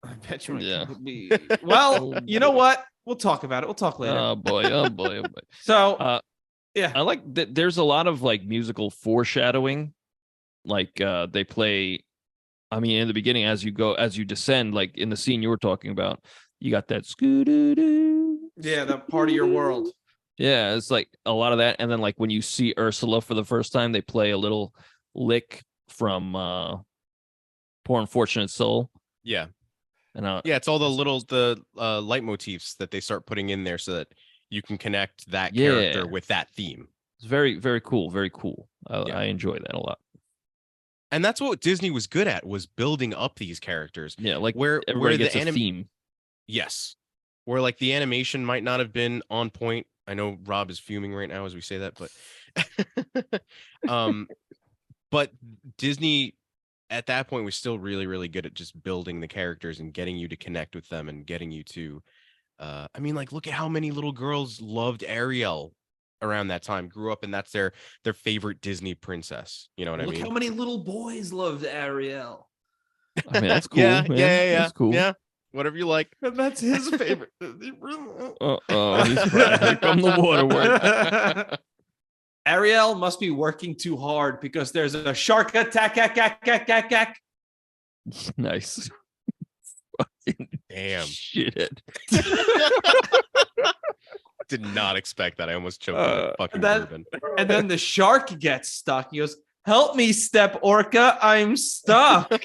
I bet you could be. Well, you know what? We'll talk about it. We'll talk later. Oh boy. So I like that there's a lot of like musical foreshadowing. Like they play I mean, in the beginning, as you descend, like in the scene you were talking about, you got that scoo-doo-doo. Yeah, that part of your world. Yeah, it's like a lot of that. And then like when you see Ursula for the first time, they play a little lick from Poor Unfortunate Soul. Yeah. And yeah, it's all the leitmotifs that they start putting in there so that you can connect that character with that theme. It's very, very cool. Very cool. Yeah. I enjoy that a lot. And that's what Disney was good at, was building up these characters. Yeah, like where gets a theme. Yes. Where like the animation might not have been on point. I know Rob is fuming right now as we say that, but but Disney at that point was still really, really good at just building the characters and getting you to connect with them and getting you to I mean, like, look at how many little girls loved Ariel around that time, grew up, and that's their favorite Disney princess. You know what I mean? Look how many little boys loved Ariel. I mean, that's cool. yeah. That's cool. Yeah. Whatever you like. And that's his favorite. Uh-oh, he's crying. Here come the waterworks. Ariel must be working too hard because there's a shark attack. Nice. Damn. Shit. Did not expect that. I almost choked on the fucking bourbon. And then the shark gets stuck. He goes, "Help me, Step Orca. I'm stuck."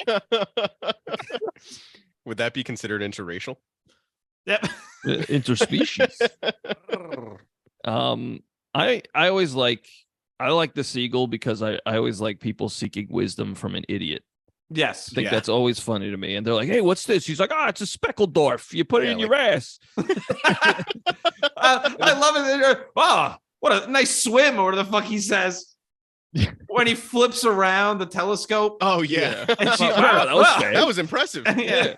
Would that be considered interracial? Yep. Interspecies. I always like the seagull because I always like people seeking wisdom from an idiot. Yes. I think that's always funny to me. And they're like, "Hey, what's this?" He's like, "It's a Speckledorf. You put it in your ass." I love it. Wow, what a nice swim, or whatever the fuck he says. When he flips around the telescope. Oh, yeah. And she, that was impressive. Yeah.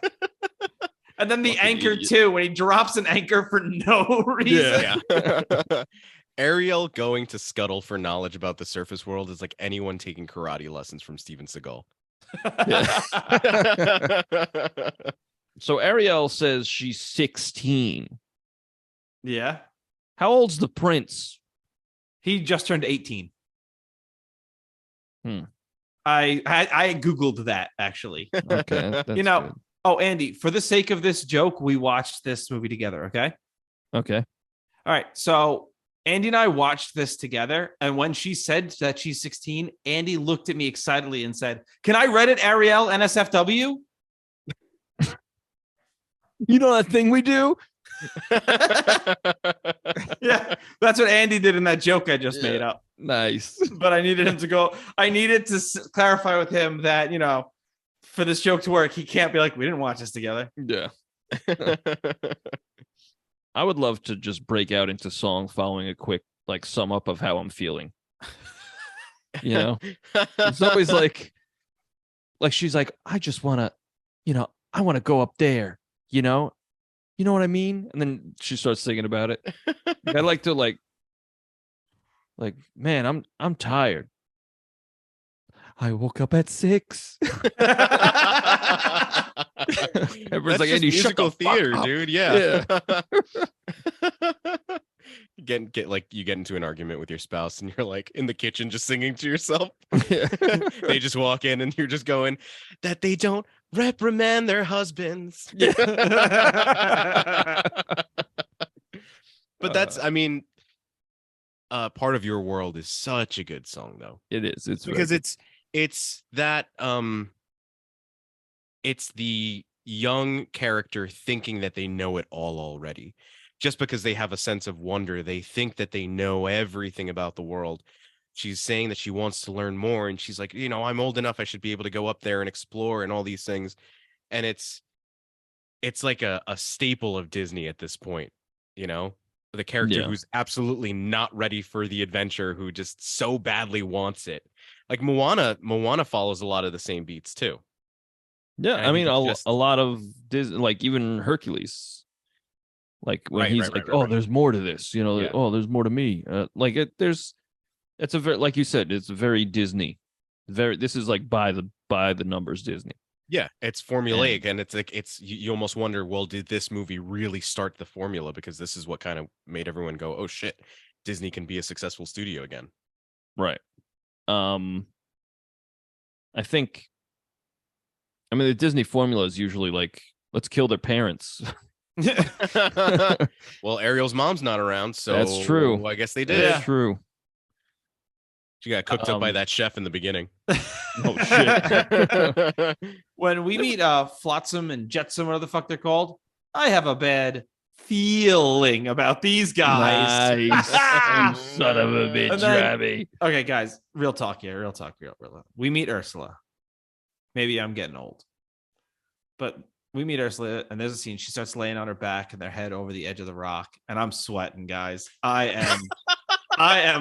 And then the fucking anchor, idiot. Too, when he drops an anchor for no reason. Yeah. Ariel going to Scuttle for knowledge about the surface world is like anyone taking karate lessons from Steven Seagal. So Ariel says she's 16. Yeah. How old's the prince? He just turned 18. I Googled that, actually. Okay. You know, good. Oh, Andy, for the sake of this joke, we watched this movie together, okay? Okay. All right. So Andy and I watched this together, and when she said that she's 16, Andy looked at me excitedly and said, "Can I Reddit Ariel NSFW?" You know that thing we do? Yeah, that's what Andy did in that joke I just made up. Nice. But I needed him to go. I needed to clarify with him that, you know, for this joke to work, he can't be like, "We didn't watch this together." Yeah. I would love to just break out into song following a quick like sum up of how I'm feeling. You know, it's always like she's like, "I just want to, you know, I want to go up there, you know what I mean?" And then she starts singing about it. I like to like, man, I'm tired. I woke up at 6. Everyone's like, "Andy, musical theater, fuck up, dude." Yeah. You get into an argument with your spouse and you're like in the kitchen just singing to yourself. Yeah. They just walk in and you're just going, "That they don't reprimand their husbands." Yeah. But that's, I mean, Part of Your World is such a good song, though. It is. It's because it's that it's the young character thinking that they know it all already. Just because they have a sense of wonder, they think that they know everything about the world. She's saying that she wants to learn more, and she's like, "You know, I'm old enough, I should be able to go up there and explore and all these things." And it's like a staple of Disney at this point, you know? The character who's absolutely not ready for the adventure, who just so badly wants it. Like Moana follows a lot of the same beats too. Yeah, I mean, a lot of Disney, like even Hercules, like when he's like, "There's more to this," you know, "Oh, there's more to me." It's a very, like you said, it's very Disney. This is like by the numbers Disney. Yeah, it's formulaic, and it's like you almost wonder, well, did this movie really start the formula? Because this is what kind of made everyone go, "Oh shit, Disney can be a successful studio again." Right. I think I mean, the Disney formula is usually like, let's kill their parents. Well, Ariel's mom's not around, so That's true. I guess they did. That's true. She got cooked up by that chef in the beginning. Oh shit. When we meet Flotsam and Jetsam, whatever the fuck they're called, I have a bad feeling about these guys. Nice. You son of a bitch, And then- Robbie. Okay, guys, real talk here. Real talk. We meet Ursula. Maybe I'm getting old, but we meet Ursula, and there's a scene. She starts laying on her back and their head over the edge of the rock, and I'm sweating, guys. I'm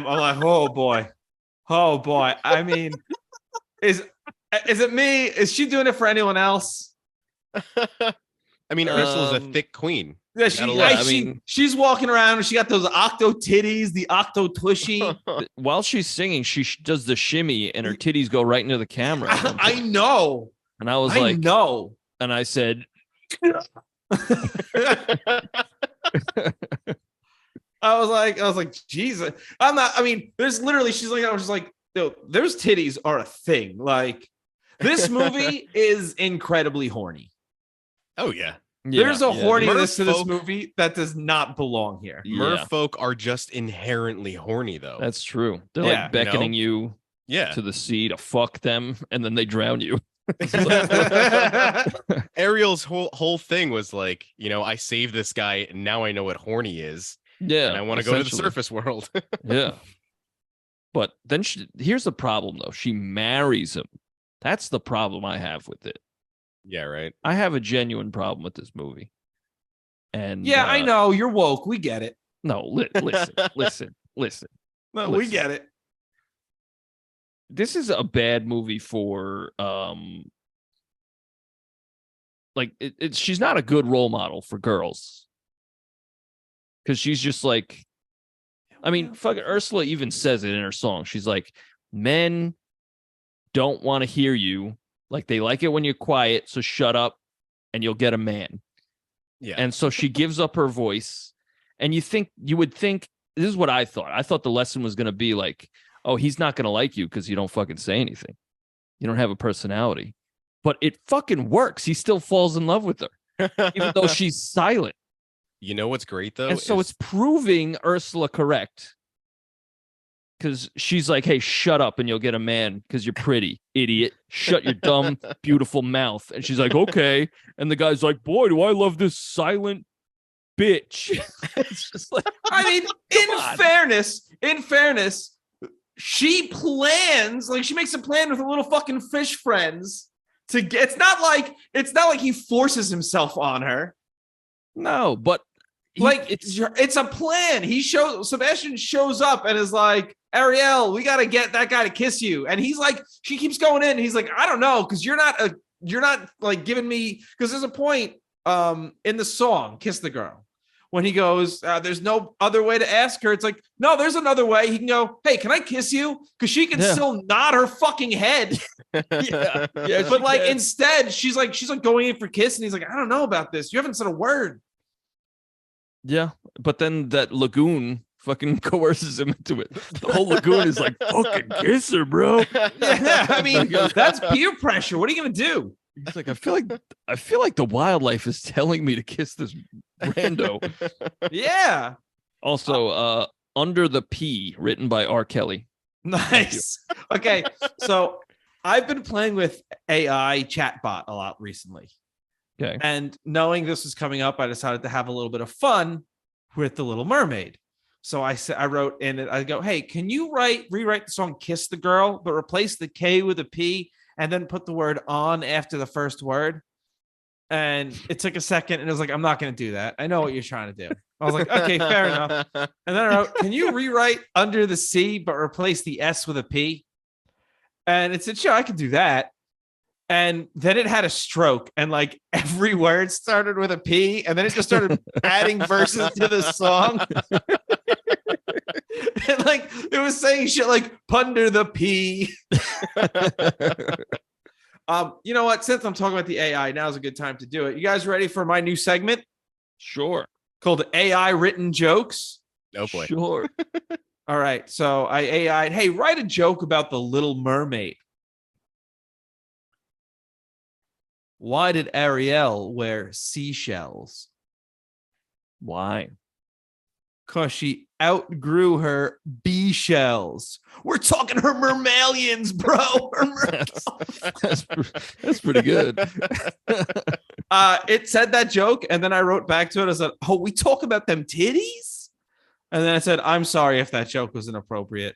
like, oh boy. I mean, is it me? Is she doing it for anyone else? I mean, Ursula's a thick queen. Yeah, I she's walking around and she got those octo titties, the octo tushy. While she's singing, she does the shimmy and her titties go right into the camera. I know. And I was I like, know. and I said, I was like, Jesus. There's literally, she's like, I was just like, yo, there's titties are a thing. Like, this movie is incredibly horny. Oh yeah. There's a horniness to this Merfolk- movie that does not belong here. Merfolk are just inherently horny, though. That's true. They're Yeah, like beckoning you yeah. to the sea to fuck them, and then they drown you. Ariel's whole thing was like, I saved this guy, and now I know what horny is, Yeah. and I want to go to the essentially. surface world. Yeah. But then here's the problem, though. She marries him. That's the problem I have with it. Yeah, right. I have a genuine problem with this movie. And Yeah, I know. You're woke. We get it. No, listen. No, we Listen. get it. This is a bad movie for she's not a good role model for girls. Because she's just like, I mean, fucking Ursula even says it in her song. She's like, men don't want to hear you. Like, they like it when you're quiet, so shut up and you'll get a man. Yeah. And so she gives up her voice. And you would think, this is what I thought. I thought the lesson was going to be like, oh, he's not going to like you because you don't fucking say anything. You don't have a personality. But it fucking works. He still falls in love with her, even though she's silent. You know what's great, though? And so it's proving Ursula correct. Because she's like, hey, shut up and you'll get a man because you're pretty, idiot. Shut your dumb, beautiful mouth. And she's like, okay. And the guy's like, boy, do I love this silent bitch. It's just like, in fairness, she plans, like, she makes a plan with her little fucking fish friends to get, it's not like he forces himself on her. no, but It's a plan. Sebastian shows up and is like, Ariel, we got to get that guy to kiss you. And he's like, she keeps going in. And he's like, I don't know. Cause you're not like giving me, cause there's a point in the song, Kiss the Girl, when he goes, there's no other way to ask her. It's like, no, there's another way. He can go, hey, can I kiss you? Cause she can still nod her fucking head. yeah, But like, instead she's like going in for kiss. And he's like, I don't know about this. You haven't said a word. yeah. But then that lagoon fucking coerces him into it. The whole lagoon is like, fucking kiss her, bro. Yeah, I mean, that's peer pressure. What are you gonna do? He's like, I feel like the wildlife is telling me to kiss this rando. Yeah, Also, Under the P, written by R. Kelly. nice. Okay, so I've been playing with AI chatbot a lot recently, Okay. and knowing this was coming up, I decided to have a little bit of fun with the Little Mermaid. So I wrote in it. I go, hey, can you rewrite the song "Kiss the Girl," but replace the K with a P, and then put the word "on" after the first word? And it took a second, and it was like, I'm not going to do that. I know what you're trying to do. I was like, okay, fair enough. And then I wrote, can you rewrite "Under the Sea" but replace the S with a P? And it said, sure, I can do that. And then it had a stroke, and like every word started with a P, and then it just started adding verses to the song. And like it was saying shit like "Punder the P." You know what? Since I'm talking about the AI, now's a good time to do it. You guys ready for my new segment Sure. called AI Written Jokes? Oh boy. Sure. All right. So I AI'd, hey, write a joke about the Little Mermaid. Why did Ariel wear seashells? Why? Because she outgrew her bee shells. We're talking her mammalians, bro. That's pretty good. It said that joke, and then I wrote back to it. I said, "Oh, we talk about them titties," and then I said, "I'm sorry if that joke was inappropriate."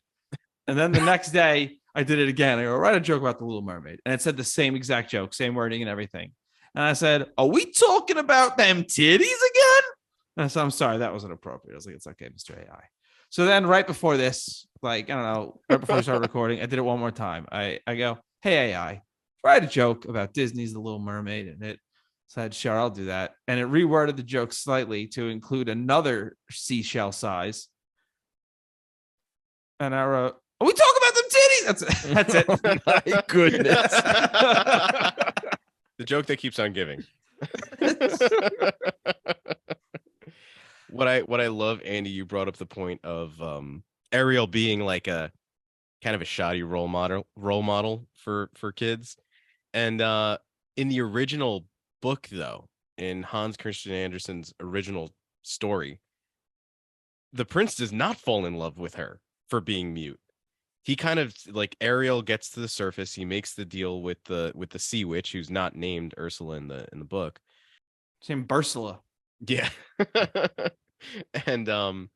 And then the next day, I did it again. I go, write a joke about the Little Mermaid, and it said the same exact joke, same wording and everything. And I said, "Are we talking about them titties again?" And I said, "I'm sorry, that wasn't appropriate." I was like, "It's okay, Mr. AI." So then, right before this, like I don't know, right before we started recording, I did it one more time. I go, "Hey AI, write a joke about Disney's The Little Mermaid," and it said, "Sure, I'll do that." And it reworded the joke slightly to include another seashell size. And I wrote, "Are we talking about them titties?" That's it. Oh, my goodness. The joke that keeps on giving. What I love, Andy, you brought up the point of Ariel being like a kind of a shoddy role model for kids. And in the original book, though, in Hans Christian Andersen's original story, the prince does not fall in love with her for being mute. He kind of like Ariel gets to the surface. He makes the deal with the sea witch, who's not named Ursula in the book. Same Ursula. Yeah. And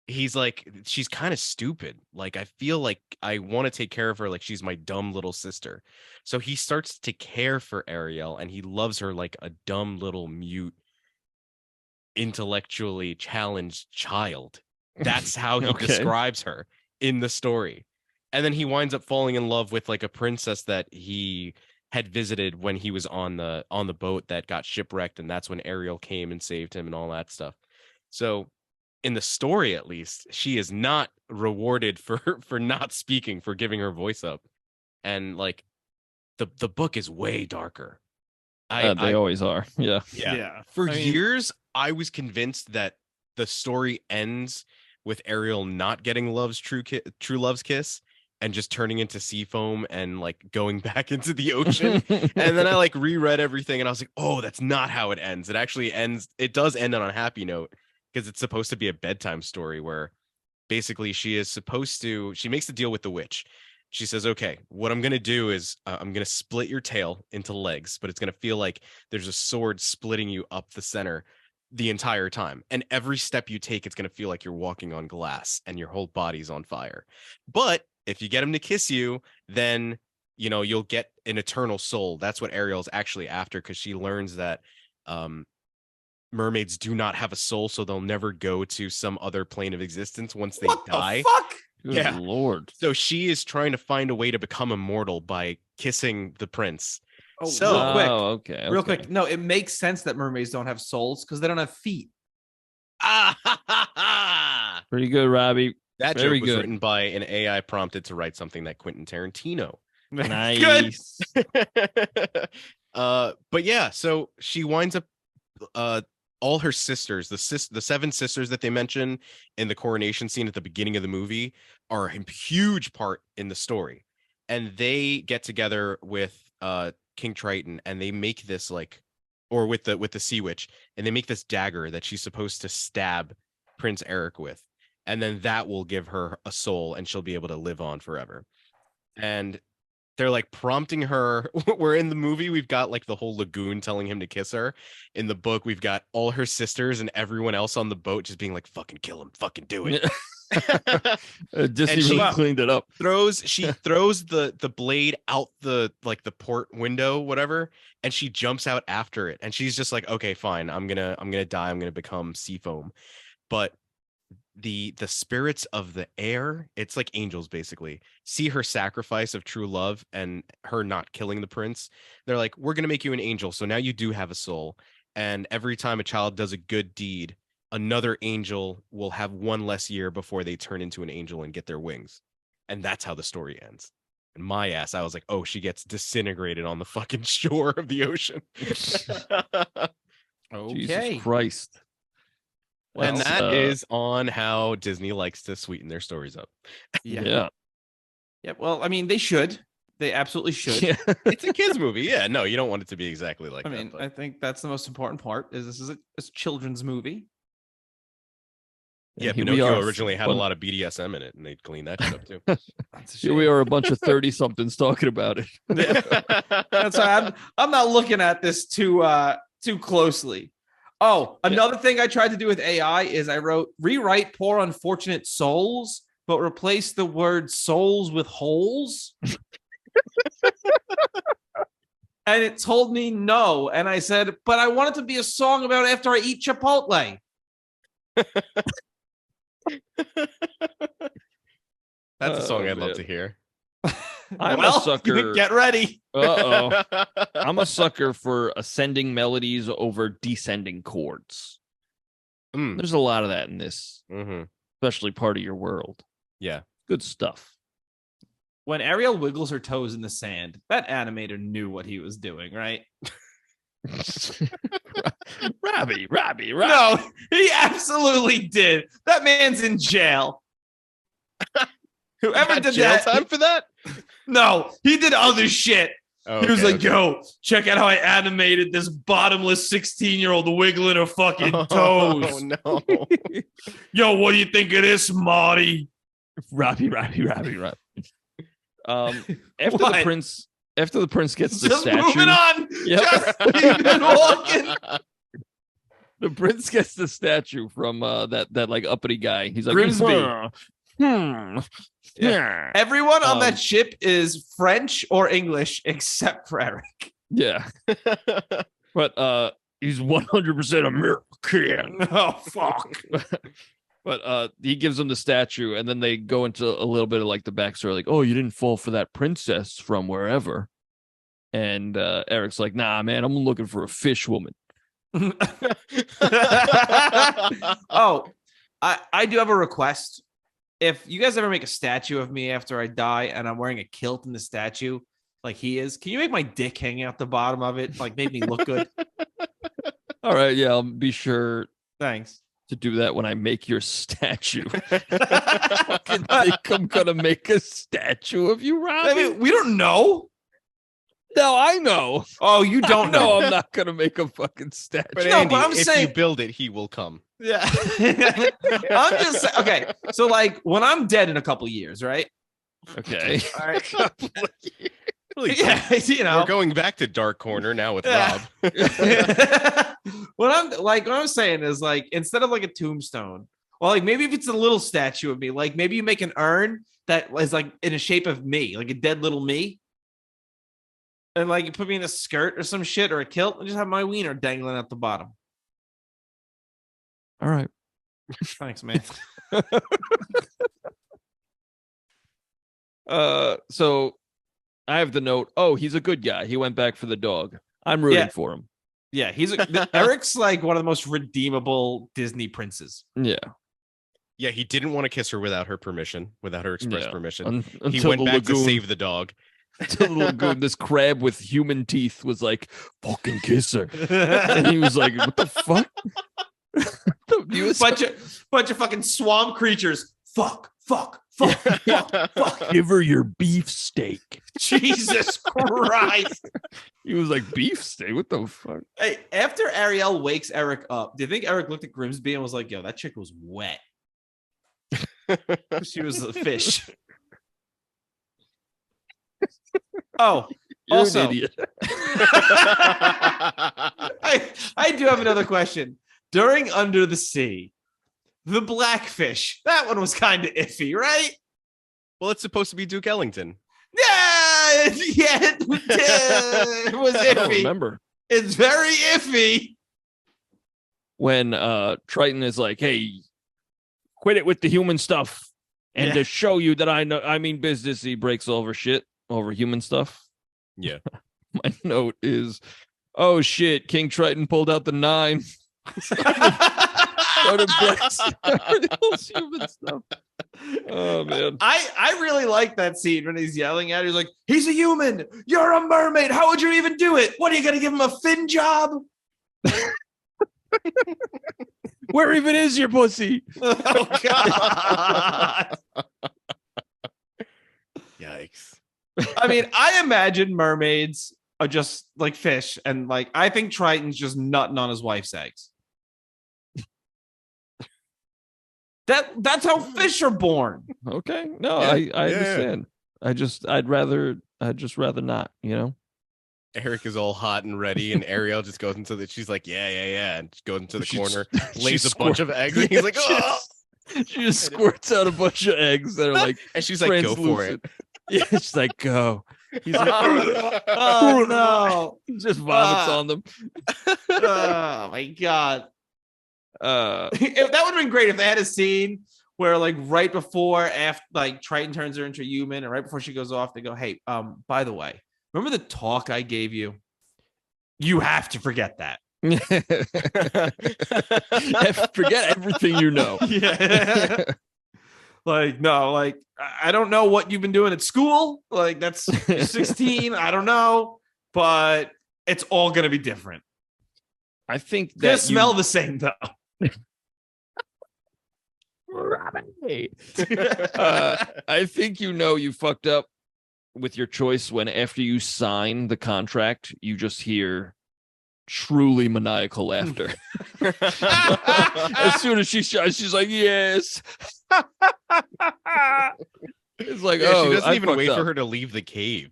he's like, she's kind of stupid. Like, I feel like I want to take care of her like she's my dumb little sister. So he starts to care for Ariel, and he loves her like a dumb little mute, intellectually challenged child. That's how he Okay. describes her in the story. And then he winds up falling in love with like a princess that he had visited when he was on the boat that got shipwrecked, and that's when Ariel came and saved him and all that stuff. So in the story, at least, she is not rewarded for not speaking, for giving her voice up. And like the book is way darker. They always are. Yeah. Yeah. For years, I was convinced that the story ends with Ariel not getting love's true love's kiss and just turning into Seafoam and like going back into the ocean. And then I like reread everything, and I was like, oh, that's not how it ends. It actually ends. It does end on a happy note, because it's supposed to be a bedtime story where basically she makes the deal with the witch. She says, okay, what I'm going to do is I'm going to split your tail into legs, but it's going to feel like there's a sword splitting you up the center the entire time. And every step you take, it's going to feel like you're walking on glass and your whole body's on fire. But if you get him to kiss you, then, you know, you'll get an eternal soul. That's what Ariel's actually after, because she learns that mermaids do not have a soul, so they'll never go to some other plane of existence once they die. The fuck? Good Yeah. Lord. So she is trying to find a way to become immortal by kissing the prince. Oh, So- real quick. Okay. Real quick. No, it makes sense that mermaids don't have souls because they don't have feet. Pretty good, Robbie. That Very joke was good. written by an AI prompted to write something that Quentin Tarantino. Nice. But yeah, so she winds up all her sisters, the seven sisters that they mention in the coronation scene at the beginning of the movie, are a huge part in the story. And they get together with King Triton, and they make this or with the sea witch, and they make this dagger that she's supposed to stab Prince Eric with. And then that will give her a soul, and she'll be able to live on forever. And they're like prompting her. Where in the movie we've got like the whole lagoon telling him to kiss her. In the book, we've got all her sisters and everyone else on the boat just being like, fucking kill him, fucking do it. Disney And she really cleaned it up. She throws the blade out the port window, whatever, and she jumps out after it. And she's just like, okay, fine, I'm gonna die, I'm gonna become Seafoam. But the spirits of the air, it's like angels basically, see her sacrifice of true love and her not killing the prince. They're like, we're gonna make you an angel, so now you do have a soul, and every time a child does a good deed, another angel will have one less year before they turn into an angel and get their wings. And that's how the story ends. And my ass, I was like, oh, she gets disintegrated on the fucking shore of the ocean. Okay. Jesus Christ. And Well, that is on how Disney likes to sweeten their stories up. Yeah. Yeah. Well, I mean, they should. They absolutely should. Yeah. It's a kids movie. Yeah, no, you don't want it to be exactly like I that. mean, But I think that's the most important part. Is this is a children's movie? yeah, Here we Pinocchio are. originally had a lot of BDSM in it, and they cleaned that shit up too. That's a Here we shame. are, a bunch of 30-somethings talking about it. That's why I'm not looking at this too closely. Oh, another thing I tried to do with AI is I wrote rewrite poor unfortunate souls, but replace the word souls with holes. And it told me no. And I said, but I want it to be a song about after I eat Chipotle. That's a song Oh, I'd love man. to hear. I'm Well, a sucker. Get ready. Uh-oh. I'm a sucker for ascending melodies over descending chords. Mm. There's a lot of that in this, Mhm. especially part of your world. Yeah. Good stuff. When Ariel wiggles her toes in the sand, that animator knew what he was doing, right? Robbie. No, he absolutely did. That man's in jail. Whoever Got did jail that? time for that? No, he did other shit. Oh, He was okay, like, okay. yo, check out how I animated this bottomless 16-year-old wiggling her fucking toes. Oh no. Yo, what do you think of this, Marty? Robbie. After What? the prince gets the Just statue. moving on. Yep. Just keep walking. The prince gets the statue from that like uppity guy. He's like Grimsby. Yeah. Everyone on that ship is French or English except for Eric. Yeah. But he's 100% American. Oh, fuck. But he gives him the statue, and then they go into a little bit of like the backstory, like, oh, you didn't fall for that princess from wherever. And Eric's like, nah, man, I'm looking for a fish woman. Oh, I do have a request. If you guys ever make a statue of me after I die and I'm wearing a kilt in the statue, like he is, can you make my dick hang out the bottom of it? Like, make me look good. All right, yeah, I'll be sure Thanks. to do that when I make your statue. I think I'm gonna make a statue of you, Robbie. I mean, we don't know. No, I know. Oh, you don't No, know. I'm not gonna make a fucking statue. But No, Andy, but I'm if saying- you build it, he will come. Yeah. I'm just okay. So, like, when I'm dead in a couple years, right? Okay. All right. Really, Yeah, you know. we're going back to Dark Corner now with Yeah. Rob. what I'm saying is, like, instead of like a tombstone, well, like maybe if it's a little statue of me, like maybe you make an urn that is like in a shape of me, like a dead little me. And like you put me in a skirt or some shit or a kilt and just have my wiener dangling at the bottom. All right. Thanks, man. So I have the note. Oh, he's a good guy. He went back for the dog. I'm rooting Yeah. for him. Yeah, Eric's like one of the most redeemable Disney princes. Yeah. Yeah, he didn't want to kiss her without her permission, without her express Yeah. permission. He Until went the back to lagoon. save the dog. Until the lagoon, this crab with human teeth was like, fucking kiss her. And he was like, what the fuck? He was bunch of fucking swamp creatures. Fuck. give her your beef steak. Jesus Christ. He was like, beef steak? What the fuck? Hey, after Ariel wakes Eric up, do you think Eric looked at Grimsby and was like, yo, that chick was wet? She was a fish. Oh, You're also, an idiot. I do have another question. During Under the Sea, the blackfish, that one was kind of iffy, right? Well, it's supposed to be Duke Ellington. Yeah, it was I don't iffy. remember. It's very iffy. When Triton is like, hey, quit it with the human stuff. And Yeah. to show you that I mean business, he breaks over shit over human stuff. Yeah. My note is, oh shit, King Triton pulled out the 9. Started blasting human stuff. Oh man. I really like that scene when he's yelling at her. He's like, he's a human. You're a mermaid. How would you even do it? What are you going to give him a fin job? Where even is your pussy? Oh, God. Yikes. I mean, I imagine mermaids are just like fish, and like I think Triton's just nutting on his wife's eggs. That's how fish are born. Okay. No, Yeah, I understand. I'd just rather not, you know? Eric is all hot and ready, and Ariel just goes into she's like, yeah, and goes into the corner, lays a bunch of eggs, and he's like, oh! She just squirts out a bunch of eggs that are like, and she's like, go for it. Yeah, she's like, go. He's like, Oh no. He just vomits on them. Oh my god. Uh, That would have been great if they had a scene where like right before after like Triton turns her into a human, and right before she goes off, they go, hey, by the way, remember the talk I gave you? You have to forget that. Forget everything you know. Yeah. Like, no, like I don't know what you've been doing at school. Like that's 16. I don't know, but it's all gonna be different. I think It's gonna that smell the same though. I think you fucked up with your choice when after you sign the contract, you just hear truly maniacal laughter. As soon as she shines, she's like, yes. It's like, she doesn't even wait for her to leave the cave.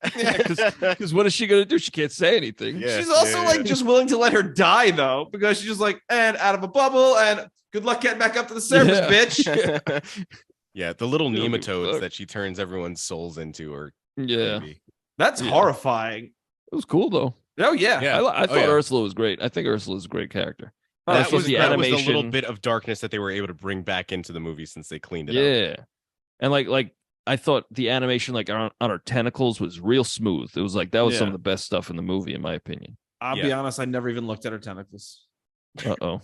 Because what is she gonna do? She can't say anything. Yeah, she's also like just willing to let her die though, because she's just like, and out of a bubble, and good luck getting back up to the surface, bitch. Yeah, the little Really nematodes fuck. that she turns everyone's souls into are creepy. That's horrifying. It was cool though. Oh yeah. Yeah. I thought Ursula was great. I think Ursula's a great character. That was the the animation. little bit of darkness that they were able to bring back into the movie since they cleaned it up. Yeah, and like I thought the animation like on her tentacles was real smooth. It was like that was some of the best stuff in the movie, in my opinion. I'll be honest, I never even looked at her tentacles. Uh-oh.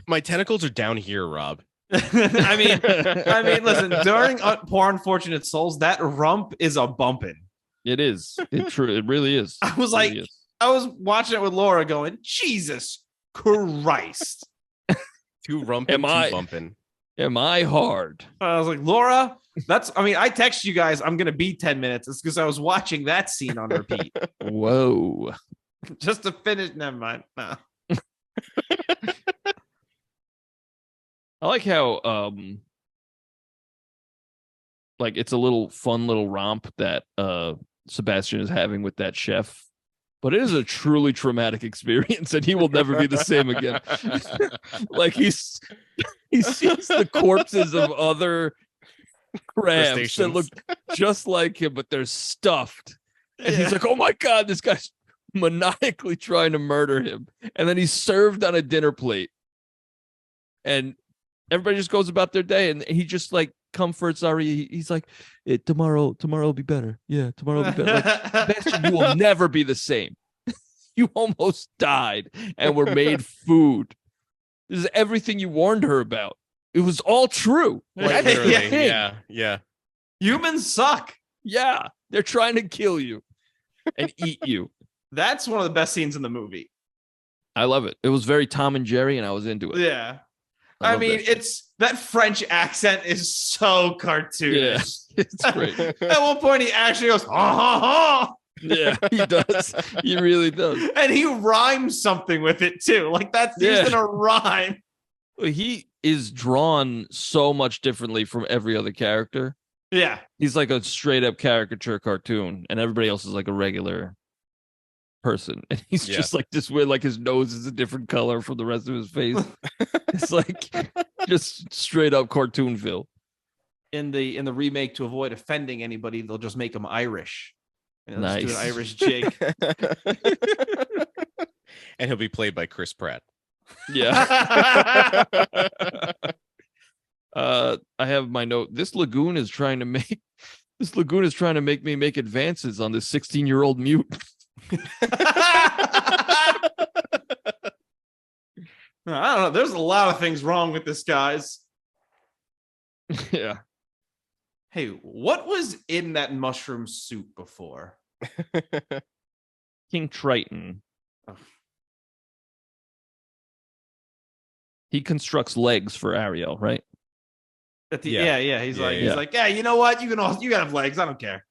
My tentacles are down here, Rob. I mean, listen, during Poor Unfortunate Souls, that rump is a bumping. It is. It really is. I was It like, really is. I was watching it with Laura going, Jesus Christ. Two rumping, two bumping. Am I hard? I was like, Laura, I texted you guys, I'm going to be 10 minutes. It's because I was watching that scene on repeat. Whoa. Just to finish. Never mind. No. I like how like it's a little fun little romp that Sebastian is having with that chef, but it is a truly traumatic experience, and he will never be the same again. Like he sees the corpses of other crabs that look just like him, but they're stuffed, and he's like, "Oh my god, this guy's maniacally trying to murder him," and then he's served on a dinner plate, and everybody just goes about their day, and he just like comforts Ari. He's like, tomorrow will be better. Yeah, tomorrow will be better. Like, Sebastian, you will never be the same. You almost died and were made food. This is everything you warned her about. It was all true. Quite literally. Yeah. Humans suck. Yeah, they're trying to kill you and eat you. That's one of the best scenes in the movie. I love it. It was very Tom and Jerry, and I was into it. Yeah. I mean, it's that French accent is so cartoonish. Yeah, it's great. At one point, he actually goes, ha ha ha. Yeah, he does. He really does. And he rhymes something with it too. Like that's used in a rhyme. He is drawn so much differently from every other character. Yeah. He's like a straight up caricature cartoon, and everybody else is like a regular person, and he's just like this weird, like his nose is a different color from the rest of his face. It's like just straight up Cartoonville. In the remake, to avoid offending anybody, they'll just make him Irish. And nice. Just do an Irish jig. And he'll be played by Chris Pratt. Yeah. I have my note. This lagoon is trying to make me make advances on this 16-year-old mutant. I don't know. There's a lot of things wrong with this, guys. Yeah. Hey, what was in that mushroom soup before? King Triton. Oh. He constructs legs for Ariel, right? He's like, yeah, you know what? You can have legs. I don't care.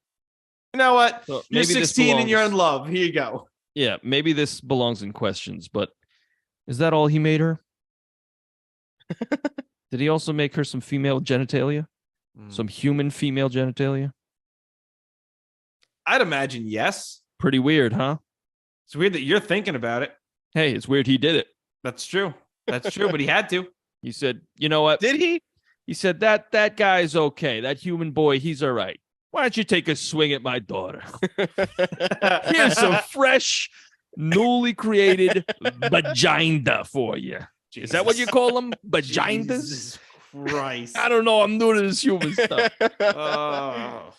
You know what? So You're 16 and you're in love. Here you go. Yeah, maybe this belongs in questions, but is that all he made her? Did he also make her some female genitalia? Some human female genitalia? I'd imagine yes. Pretty weird, huh? It's weird that you're thinking about it. Hey, it's weird he did it. That's true. But he had to. He said, you know what? Did he? He said, that guy's okay. That human boy, he's all right. Why don't you take a swing at my daughter? Here's some fresh, newly created vagina for you. Jesus. Is that what you call them? Vaginas? Jesus Christ. I don't know. I'm new to this human stuff.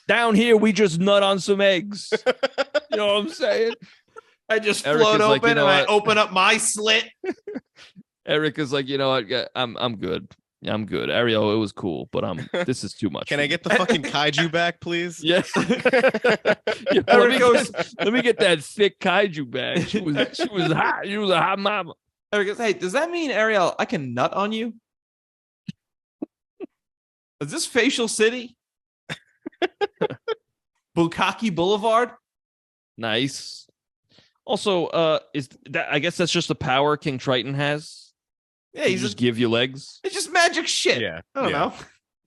Down here, we just nut on some eggs. You know what I'm saying? I just float open and I open up my slit. Eric is like, you know what? I'm good. I'm good. Ariel, it was cool, but this is too much. Can I get the fucking kaiju back, please? Yes. Let me get that thick kaiju back. She was hot. She was a hot mama. Eric goes, hey, does that mean, Ariel, I can nut on you? Is this Facial City? Bukkake Boulevard? Nice. Also, is that? I guess that's just the power King Triton has. Yeah, he's just give you legs. It's just magic shit. Yeah, I don't know.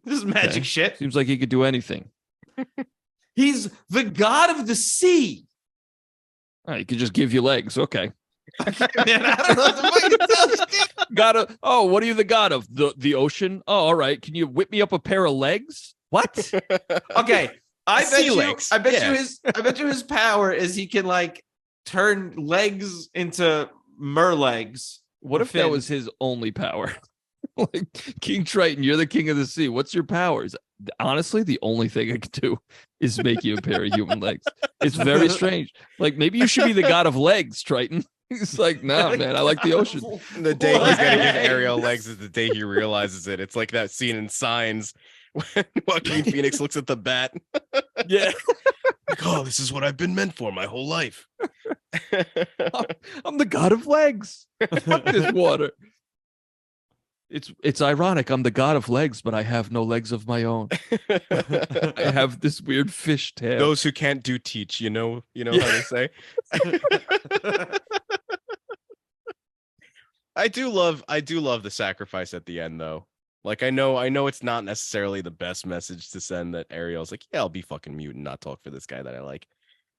This is magic shit. Seems like he could do anything. He's the god of the sea. He could just give you legs. Okay. Man, I don't know what the fuck it tells. Oh, what are you the god of? The ocean? Oh, all right. Can you whip me up a pair of legs? What? Okay. I bet you his power is he can like turn legs into merlegs. What if that was his only power? Like King Triton, you're the king of the sea. What's your powers? Honestly, the only thing I could do is make you a pair of human legs. It's very strange. Like maybe you should be the god of legs, Triton. He's like, nah, man, I like the ocean. The day he's gonna give Ariel legs is the day he realizes it. It's like that scene in Signs when Joaquin Phoenix looks at the bat. Yeah. Like, oh, this is what I've been meant for my whole life. I'm the god of legs. Fuck this water. It's ironic. I'm the god of legs, but I have no legs of my own. I have this weird fish tail. Those who can't do teach, you know how they say. I do love the sacrifice at the end though. Like I know it's not necessarily the best message to send that Ariel's like, yeah, I'll be fucking mute and not talk for this guy that I like.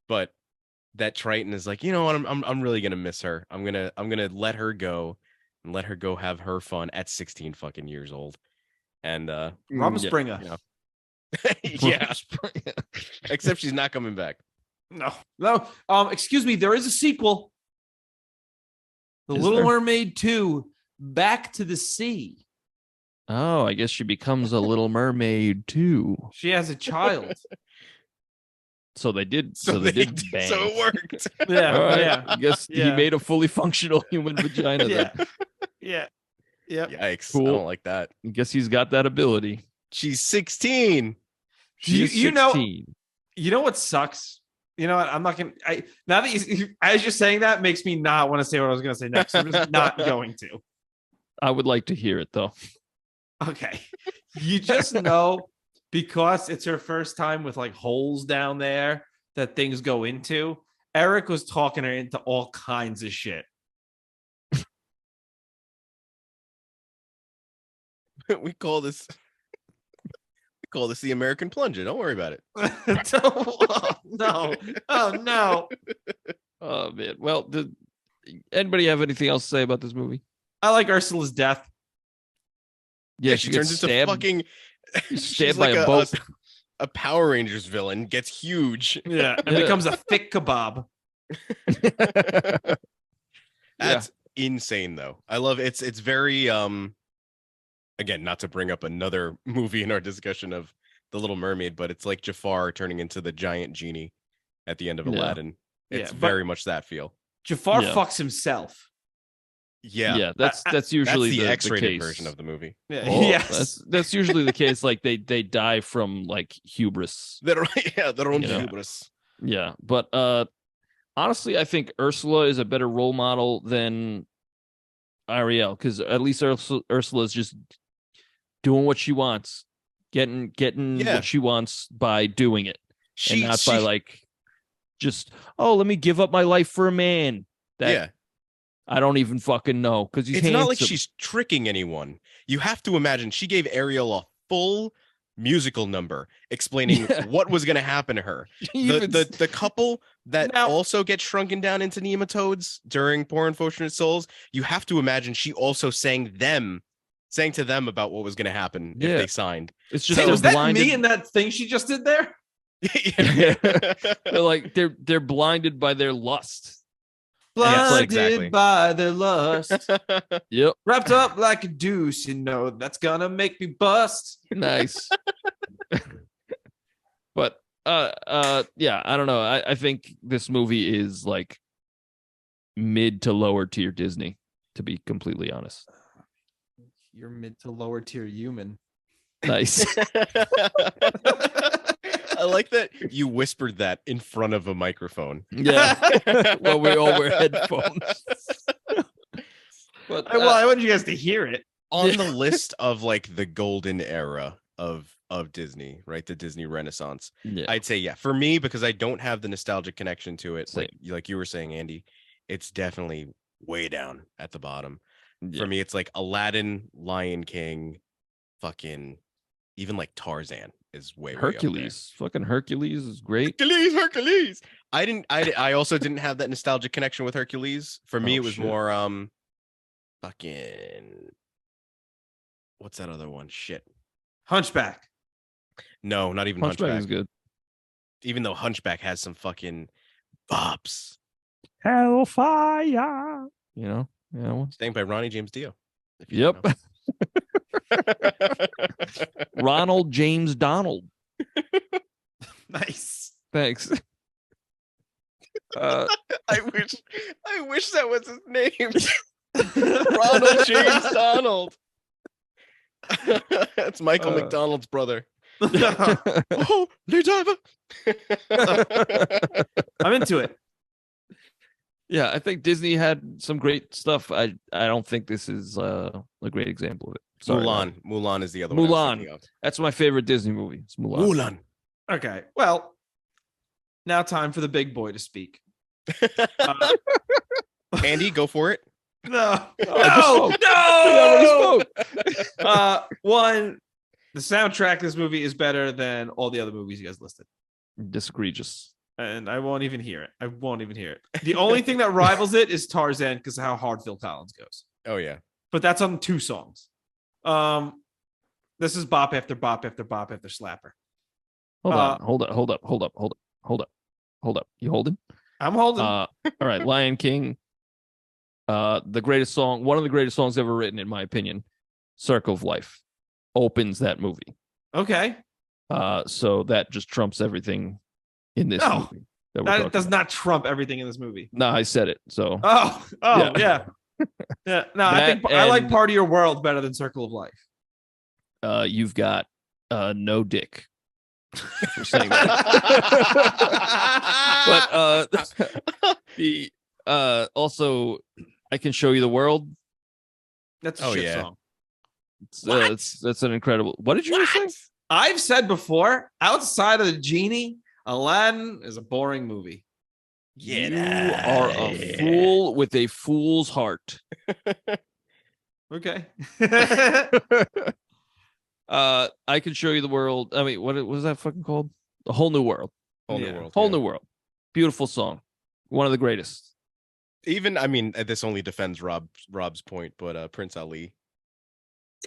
But that Triton is like, you know what, I'm really gonna miss her. I'm gonna let her go and let her go have her fun at 16 fucking years old. And Robin Springer. You know. Yeah. Except she's not coming back. No. Excuse me, there is a sequel. The Little Mermaid 2, Back to the Sea. Oh, I guess she becomes a Little Mermaid too. She has a child. So they did. So they did bang. So it worked. Yeah. Right. Yeah. I guess he made a fully functional human vagina. Then. Yeah. Yikes. Cool. I don't like that. I guess he's got that ability. She's 16. She's 16. You know what sucks? You know what? I'm not gonna. Now that as you're saying that makes me not want to say what I was gonna say next. I'm just not going to. I would like to hear it though. Okay, you just know because it's her first time with like holes down there that things go into. Eric was talking her into all kinds of shit. We call this the American plunger. Don't worry about it. No. Oh no. Oh man. Well, did anybody have anything else to say about this movie? I like Ursula's death. Yeah, she turns into fucking stabbed by a boat. A Power Rangers villain gets huge. Yeah, and becomes a thick kebab. That's insane though. I love it's very again, not to bring up another movie in our discussion of The Little Mermaid, but it's like Jafar turning into the giant genie at the end of Aladdin. It's very much that feel. Jafar fucks himself. Yeah, that's usually the X-rated case. version of the movie. Yeah. Oh, Yes, that's usually the case. Like they die from like hubris. Their own hubris. Yeah, but honestly, I think Ursula is a better role model than Ariel because at least Ursula is just doing what she wants, getting Yeah. what she wants by doing it, She, and not she by like just let me give up my life for a man that yeah. I don't even fucking know because he's It's handsome. not like she's tricking anyone. You have to imagine she gave Ariel a full musical number explaining what was going to happen to her. The couple that also get shrunken down into nematodes during Poor Unfortunate Souls, you have to imagine she also sang to them about what was going to happen if they signed. It's just Hey, was that blinded. me in that thing she just did there? They're like they're blinded by their lust. Blinded by their lust. Yep. Wrapped up like a deuce, that's gonna make me bust. Nice. But yeah, I don't know. I think this movie is like mid to lower tier Disney, to be completely honest. You're mid to lower tier human. Nice. I like that you whispered that in front of a microphone. Yeah. Well, we all wear headphones. But I want you guys to hear it. On the list of like the golden era of Disney, right? The Disney Renaissance. Yeah. I'd say, yeah, for me, because I don't have the nostalgic connection to it. Same. Like you were saying, Andy, it's definitely way down at the bottom. Yeah. For me, it's like Aladdin, Lion King, fucking even like Tarzan is way Hercules. Fucking Hercules is great. Hercules. I also didn't have that nostalgic connection with Hercules. For me, it was more fucking what's that other one? Shit. Hunchback. No, not even Hunchback is good. Even though Hunchback has some fucking bops. Hellfire. Yeah. Sang by Ronnie James Dio. Yep. Ronald James Donald. Nice. Thanks. I wish that was his name. Ronald James Donald. That's Michael McDonald's brother. Oh, Lee Diver. I'm into it. Yeah, I think Disney had some great stuff. I don't think this is a great example of it. Sorry, Mulan is the other one. Mulan. That's my favorite Disney movie. It's Mulan. Okay. Well, now time for the big boy to speak. Andy, go for it. No. One, the soundtrack of this movie is better than all the other movies you guys listed. Disegregious. And I won't even hear it. The only thing that rivals it is Tarzan because of how hard Phil Collins goes. Oh, yeah. But that's on 2 songs. This is bop after bop after bop after slapper. Hold up. You holding? I'm holding. All right. Lion King. The greatest song, one of the greatest songs ever written, in my opinion, Circle of Life, opens that movie. Okay. So that just trumps everything in this movie. That does not trump everything in this movie. No, I said it. So. Yeah. Yeah. No, I think I like Part of Your World better than Circle of Life. You've got no dick for saying that. But the also, I Can Show You the World. That's a shit song. That's an incredible. What did you say? I've said before, outside of the genie, Aladdin is a boring movie. You are a fool with a fool's heart. Okay. I Can Show You the World. I mean, what was that fucking called? A Whole New World. Whole New World. Beautiful song. One of the greatest. Even, I mean, this only defends Rob's point, but Prince Ali.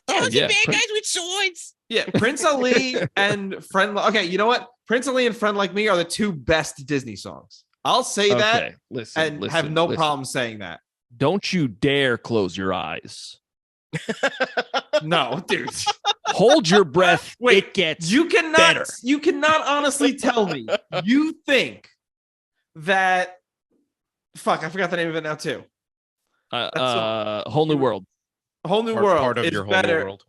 Bad guys with swords. Yeah, Prince Ali and Friend. Okay, you know what? Prince Ali and Friend Like Me are the 2 best Disney songs. I'll say that and have no problem saying that. Don't you dare close your eyes. No, dude. Hold your breath. Wait, it gets you cannot better. You cannot honestly tell me you think that I forgot the name of it now too. Whole New World. Whole New World. Part of is your whole better. new world.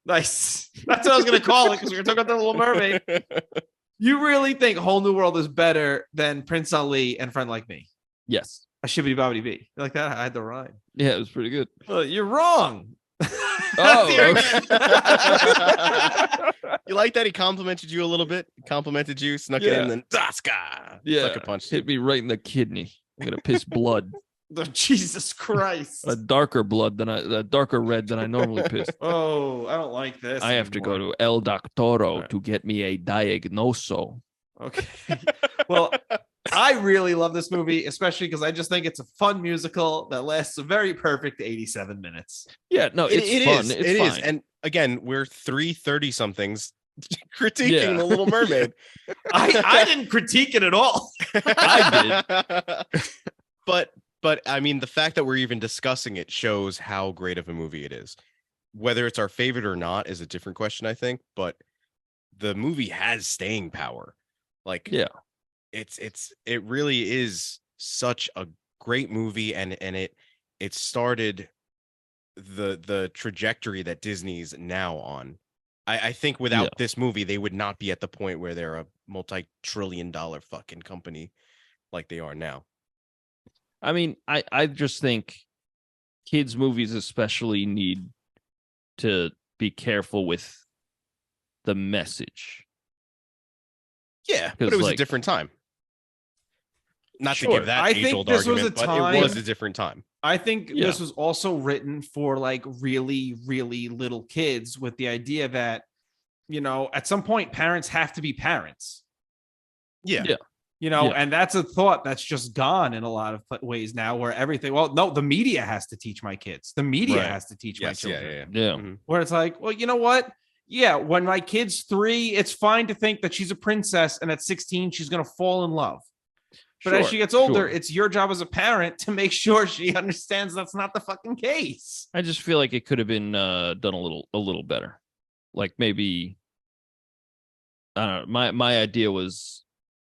Nice. That's what I was gonna call it because we were talking about the Little Mermaid. You really think Whole New World is better than Prince Ali and Friend Like Me? Yes. A shibbity bobbity bee. You like that? I had the rhyme. Yeah, it was pretty good. You're wrong. Oh, You like that? He complimented you a little bit. Complimented you, snuck it in, then Daska. Yeah, Sucker punched hit me right in the kidney. I'm gonna piss blood, Jesus Christ. a darker red than I normally piss. Oh, I don't like this. I have to go anymore. to El Doctoro Right. to get me a diagnoso. Okay. Well, I really love this movie, especially because I just think it's a fun musical that lasts a very perfect 87 minutes. Yeah, no, it's fun. It It's is. fine. And again, we're 330 somethings critiquing The Little Mermaid. I didn't critique it at all. I did. But I mean, the fact that we're even discussing it shows how great of a movie it is. Whether it's our favorite or not is a different question, I think. But the movie has staying power. Like, Yeah. It really is such a great movie, and it started the trajectory that Disney's now on. I think without this movie, they would not be at the point where they're a multi-trillion-dollar fucking company like they are now. I mean, I just think kids' movies especially need to be careful with the message. Yeah, but it was a different time. Not to give that age-old argument, but it was a different time. I think this was also written for like really, really little kids with the idea that, you know, at some point parents have to be parents. Yeah. You know, and that's a thought that's just gone in a lot of ways now where everything, well, no, the media has to teach my kids. The media has to teach my children. Yeah. Mm-hmm. Where it's like, well, you know what? Yeah, when my kid's 3, it's fine to think that she's a princess and at 16, she's going to fall in love. But as she gets older, it's your job as a parent to make sure she understands that's not the fucking case. I just feel like it could have been done a little better. Like maybe, I don't know. My idea was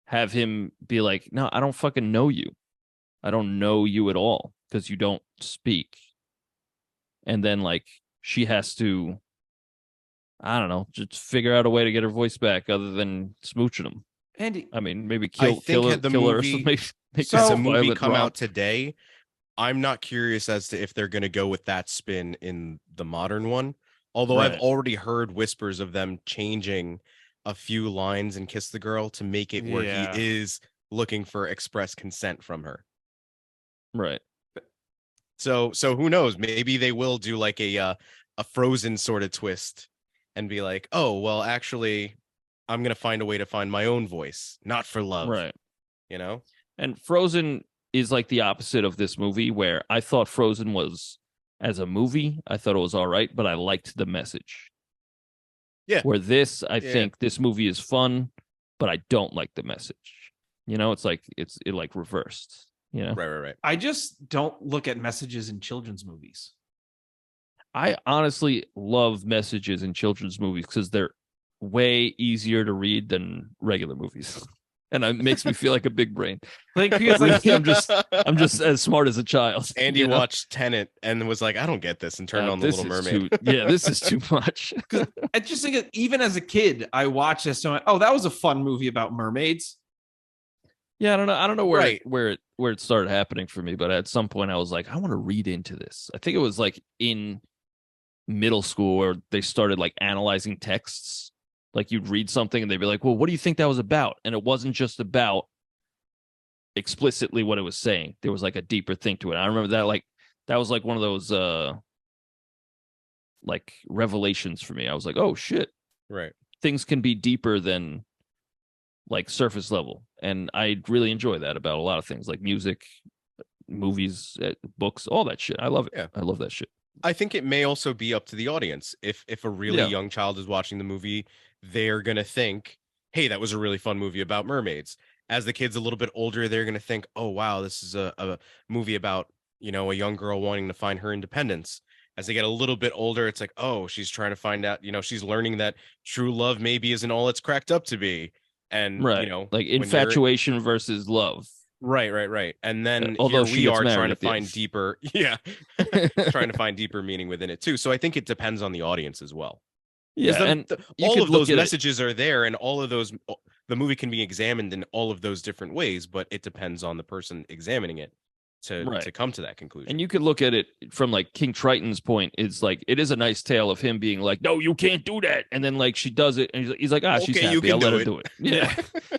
have him be like, no, I don't fucking know you. I don't know you at all because you don't speak. And then like she has to, I don't know, just figure out a way to get her voice back other than smooching him. And I mean, maybe kill her. So a movie come out today. I'm not curious as to if they're going to go with that spin in the modern one. Although I've already heard whispers of them changing a few lines in Kiss the Girl to make it where he is looking for express consent from her. Right. So who knows? Maybe they will do like a Frozen sort of twist and be like, oh, well, actually, I'm going to find a way to find my own voice, not for love. Right. You know? And Frozen is like the opposite of this movie, where I thought Frozen was, as a movie, I thought it was all right, but I liked the message. Yeah. Where this, I think this movie is fun, but I don't like the message. You know, it's like it like reversed. You know? Right. I just don't look at messages in children's movies. I honestly love messages in children's movies because they're way easier to read than regular movies. And it makes me feel like a big brain. Like I'm just as smart as a child. Andy watched Tenet and was like, I don't get this, and turned on The Little Mermaid. This is too much. I just think even as a kid, I watched this and went, oh, that was a fun movie about mermaids. Yeah, I don't know where it started happening for me, but at some point I was like, I want to read into this. I think it was like in middle school where they started like analyzing texts. Like you'd read something and they'd be like, well, what do you think that was about? And it wasn't just about explicitly what it was saying. There was like a deeper thing to it. I remember that was like one of those like revelations for me. I was like, oh shit. Right. Things can be deeper than like surface level. And I really enjoy that about a lot of things like music, movies, books, all that shit. I love it. Yeah. I love that shit. I think it may also be up to the audience. If a really young child is watching the movie, they're going to think, hey, that was a really fun movie about mermaids. As the kid's a little bit older, they're going to think, oh, wow, this is a movie about, you know, a young girl wanting to find her independence. As they get a little bit older, it's like, oh, she's trying to find out, you know, she's learning that true love maybe isn't all it's cracked up to be. And, you know, like infatuation versus love. Right. And then although here we are trying to find deeper, trying to find deeper meaning within it too. So I think it depends on the audience as well. Yeah, and all of those messages are there, and all of those, the movie can be examined in all of those different ways, but it depends on the person examining it. to come to that conclusion. And you could look at it from like King Triton's point. It's like it is a nice tale of him being like, "No, you can't do that," and then like she does it, and he's like, "She's Okay, happy. you can I'll let do her it." do it." Yeah,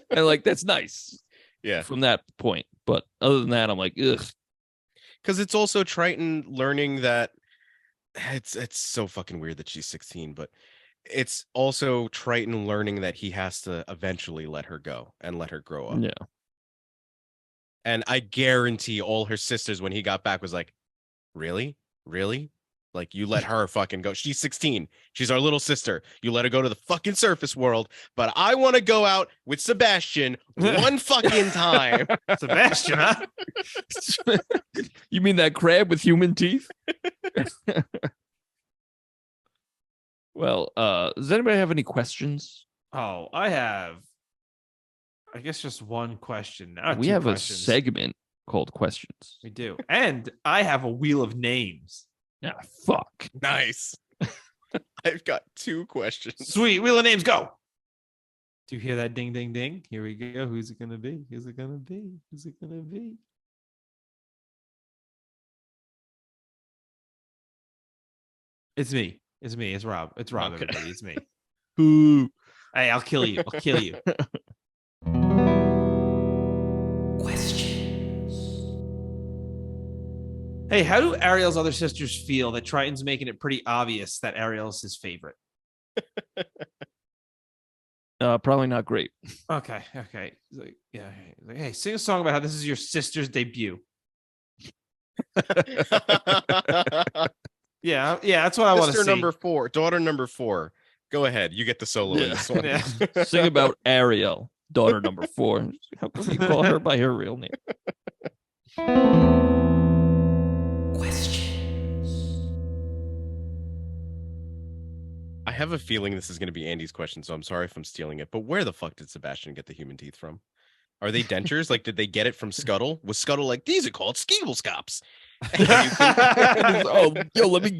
and like that's nice. Yeah, From that point. But other than that, I'm like, ugh. Because it's also Triton learning that it's so fucking weird that she's 16, but it's also Triton learning that he has to eventually let her go and let her grow up. Yeah. And I guarantee all her sisters, when he got back, was like, really? Really? Like, you let her fucking go. She's 16. She's our little sister. You let her go to the fucking surface world. But I want to go out with Sebastian one fucking time. Sebastian, huh? You mean that crab with human teeth? Well, does anybody have any questions? Oh, I guess just one question. We Two have questions. a segment called questions. We do. And I have a wheel of names. Ah, fuck. Nice. I've got 2 questions. Sweet. Wheel of names, go. Do you hear that ding, ding, ding? Here we go. Who's it going to be? Who's it going to be? Who's it going to be? It's me. It's me. It's Rob. It's Rob, Okay. everybody. It's me. Ooh. Hey, I'll kill you. I'll kill you. Hey, how do Ariel's other sisters feel that Triton's making it pretty obvious that Ariel's his favorite? Probably not great. Okay. He's like, yeah. He's like, hey, sing a song about how this is your sister's debut. Yeah, that's what I want to Sister see. number 4, daughter number 4. Go ahead. You get the solo in this one. Yeah. Sing about Ariel, daughter number 4. How come you call her by her real name? I have a feeling this is going to be Andy's question, so I'm sorry if I'm stealing it. But where the fuck did Sebastian get the human teeth from? Are they dentures? Like, did they get it from Scuttle? Was Scuttle like, these are called skeeble-scops? Oh, yo, let me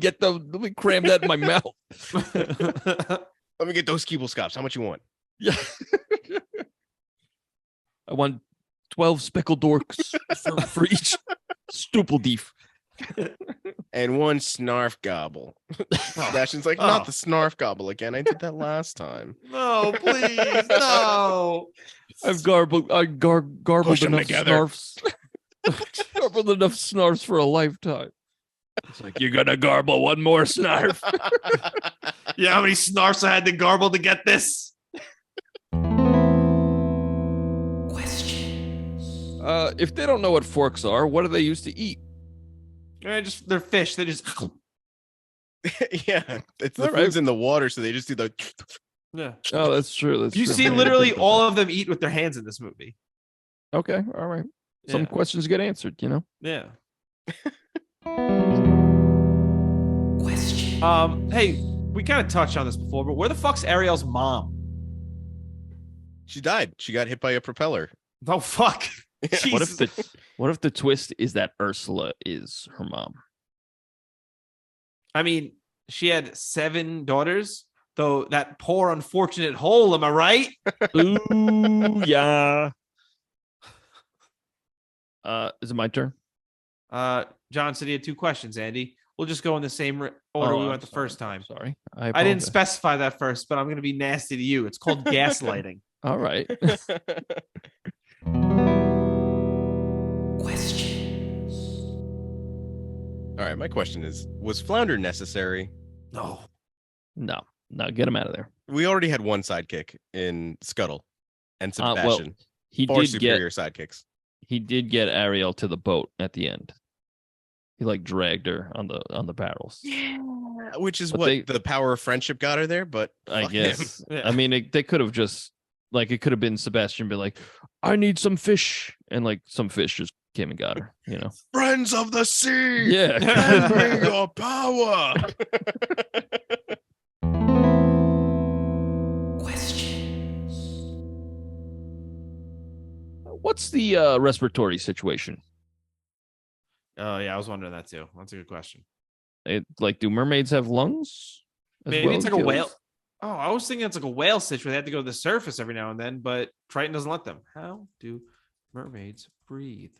cram that in my mouth. Let me get those skeeble-scops. How much you want? Yeah. I want 12 speckled dorks for each stupeldeef. And 1 snarf gobble. Sebastian's like, not the snarf gobble again. I did that last time. No, please, no. I've garbled Push 'em enough together. snarfs. Garbled enough snarfs for a lifetime. It's like, you're gonna garble one more snarf. Yeah, how many snarfs I had to garble to get this? If they don't know what forks are, what do they use to eat? They're fish. They just Yeah, it's the All right. food's in the water, so they just do the. yeah. Oh, that's true. That's You true. see literally all of them eat with their hands in this movie. Okay, all right. Some Yeah. questions get answered, you know. Yeah. Hey, we kind of touched on this before, but where the fuck's Ariel's mom? She died. She got hit by a propeller. Oh fuck. What if the twist is that Ursula is her mom? I mean, she had 7 daughters, though that poor unfortunate hole, am I right? Ooh, yeah. Is it my turn? John said he had 2 questions, Andy. We'll just go in the same order we went the first time. Sorry. I didn't apologize. specify that first, but I'm going to be nasty to you. It's called gaslighting. All right. All right, my question is, was Flounder necessary? No. No, get him out of there. We already had 1 sidekick in Scuttle and Well, Sebastian. He Far did superior sidekicks. get Ariel to the boat at the end. He like dragged her on the barrels. Yeah, which is But what the power of friendship got her there, but I fuck guess. him. Yeah. I mean, they could have just like it could have been Sebastian be like, I need some fish, and like some fish just came and got her. You know? Friends of the sea, Yeah. lend me your power. What's the respiratory situation? Oh, yeah, I was wondering that too. That's a good question. Do mermaids have lungs? as Maybe well it's as like a gills? whale. Oh, I was thinking it's like a whale situation where they have to go to the surface every now and then, but Triton doesn't let them. How do mermaids breathe?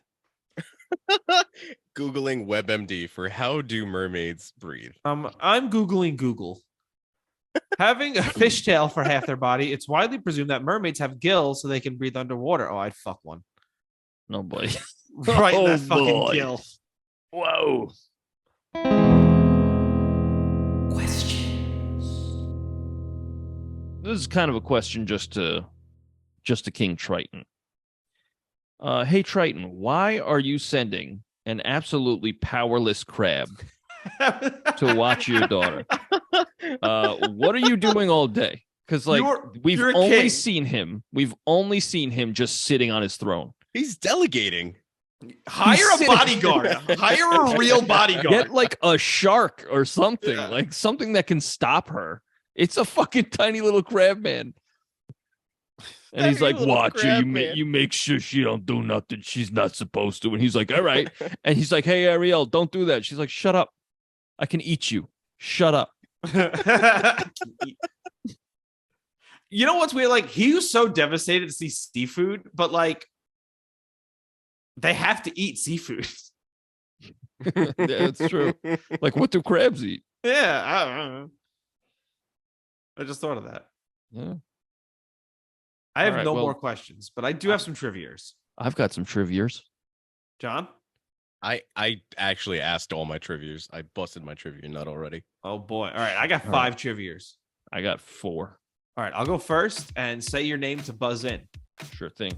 Googling WebMD for how do mermaids breathe. I'm Googling Google. Having a fishtail for half their body, it's widely presumed that mermaids have gills so they can breathe underwater. Oh, I'd fuck one. No, boy. Right in that fucking boy. gill. Whoa. This is kind of a question just to King Triton. Hey Triton, why are you sending an absolutely powerless crab to watch your daughter? What are you doing all day? Because we've only seen him just sitting on his throne. He's delegating. Hire a bodyguard. Hire a real bodyguard. Get like a shark or something, like something that can stop her. It's a fucking tiny little crab man. And he's like, watch her. You make sure she don't do nothing she's not supposed to. And he's like, all right. And he's like, hey, Ariel, don't do that. She's like, shut up. I can eat you. Shut up. You know what's weird? Like, he was so devastated to see seafood, but like, they have to eat seafood. Yeah, it's true. Like, what do crabs eat? Yeah, I don't know. I just thought of that. Yeah. I have no more questions, but I do have some trivias. I've got some trivias. John? I actually asked all my trivias. I busted my trivia nut already. Oh, boy. All right, I got 5 trivias. I got 4. All right, I'll go first and say your name to buzz in. Sure thing.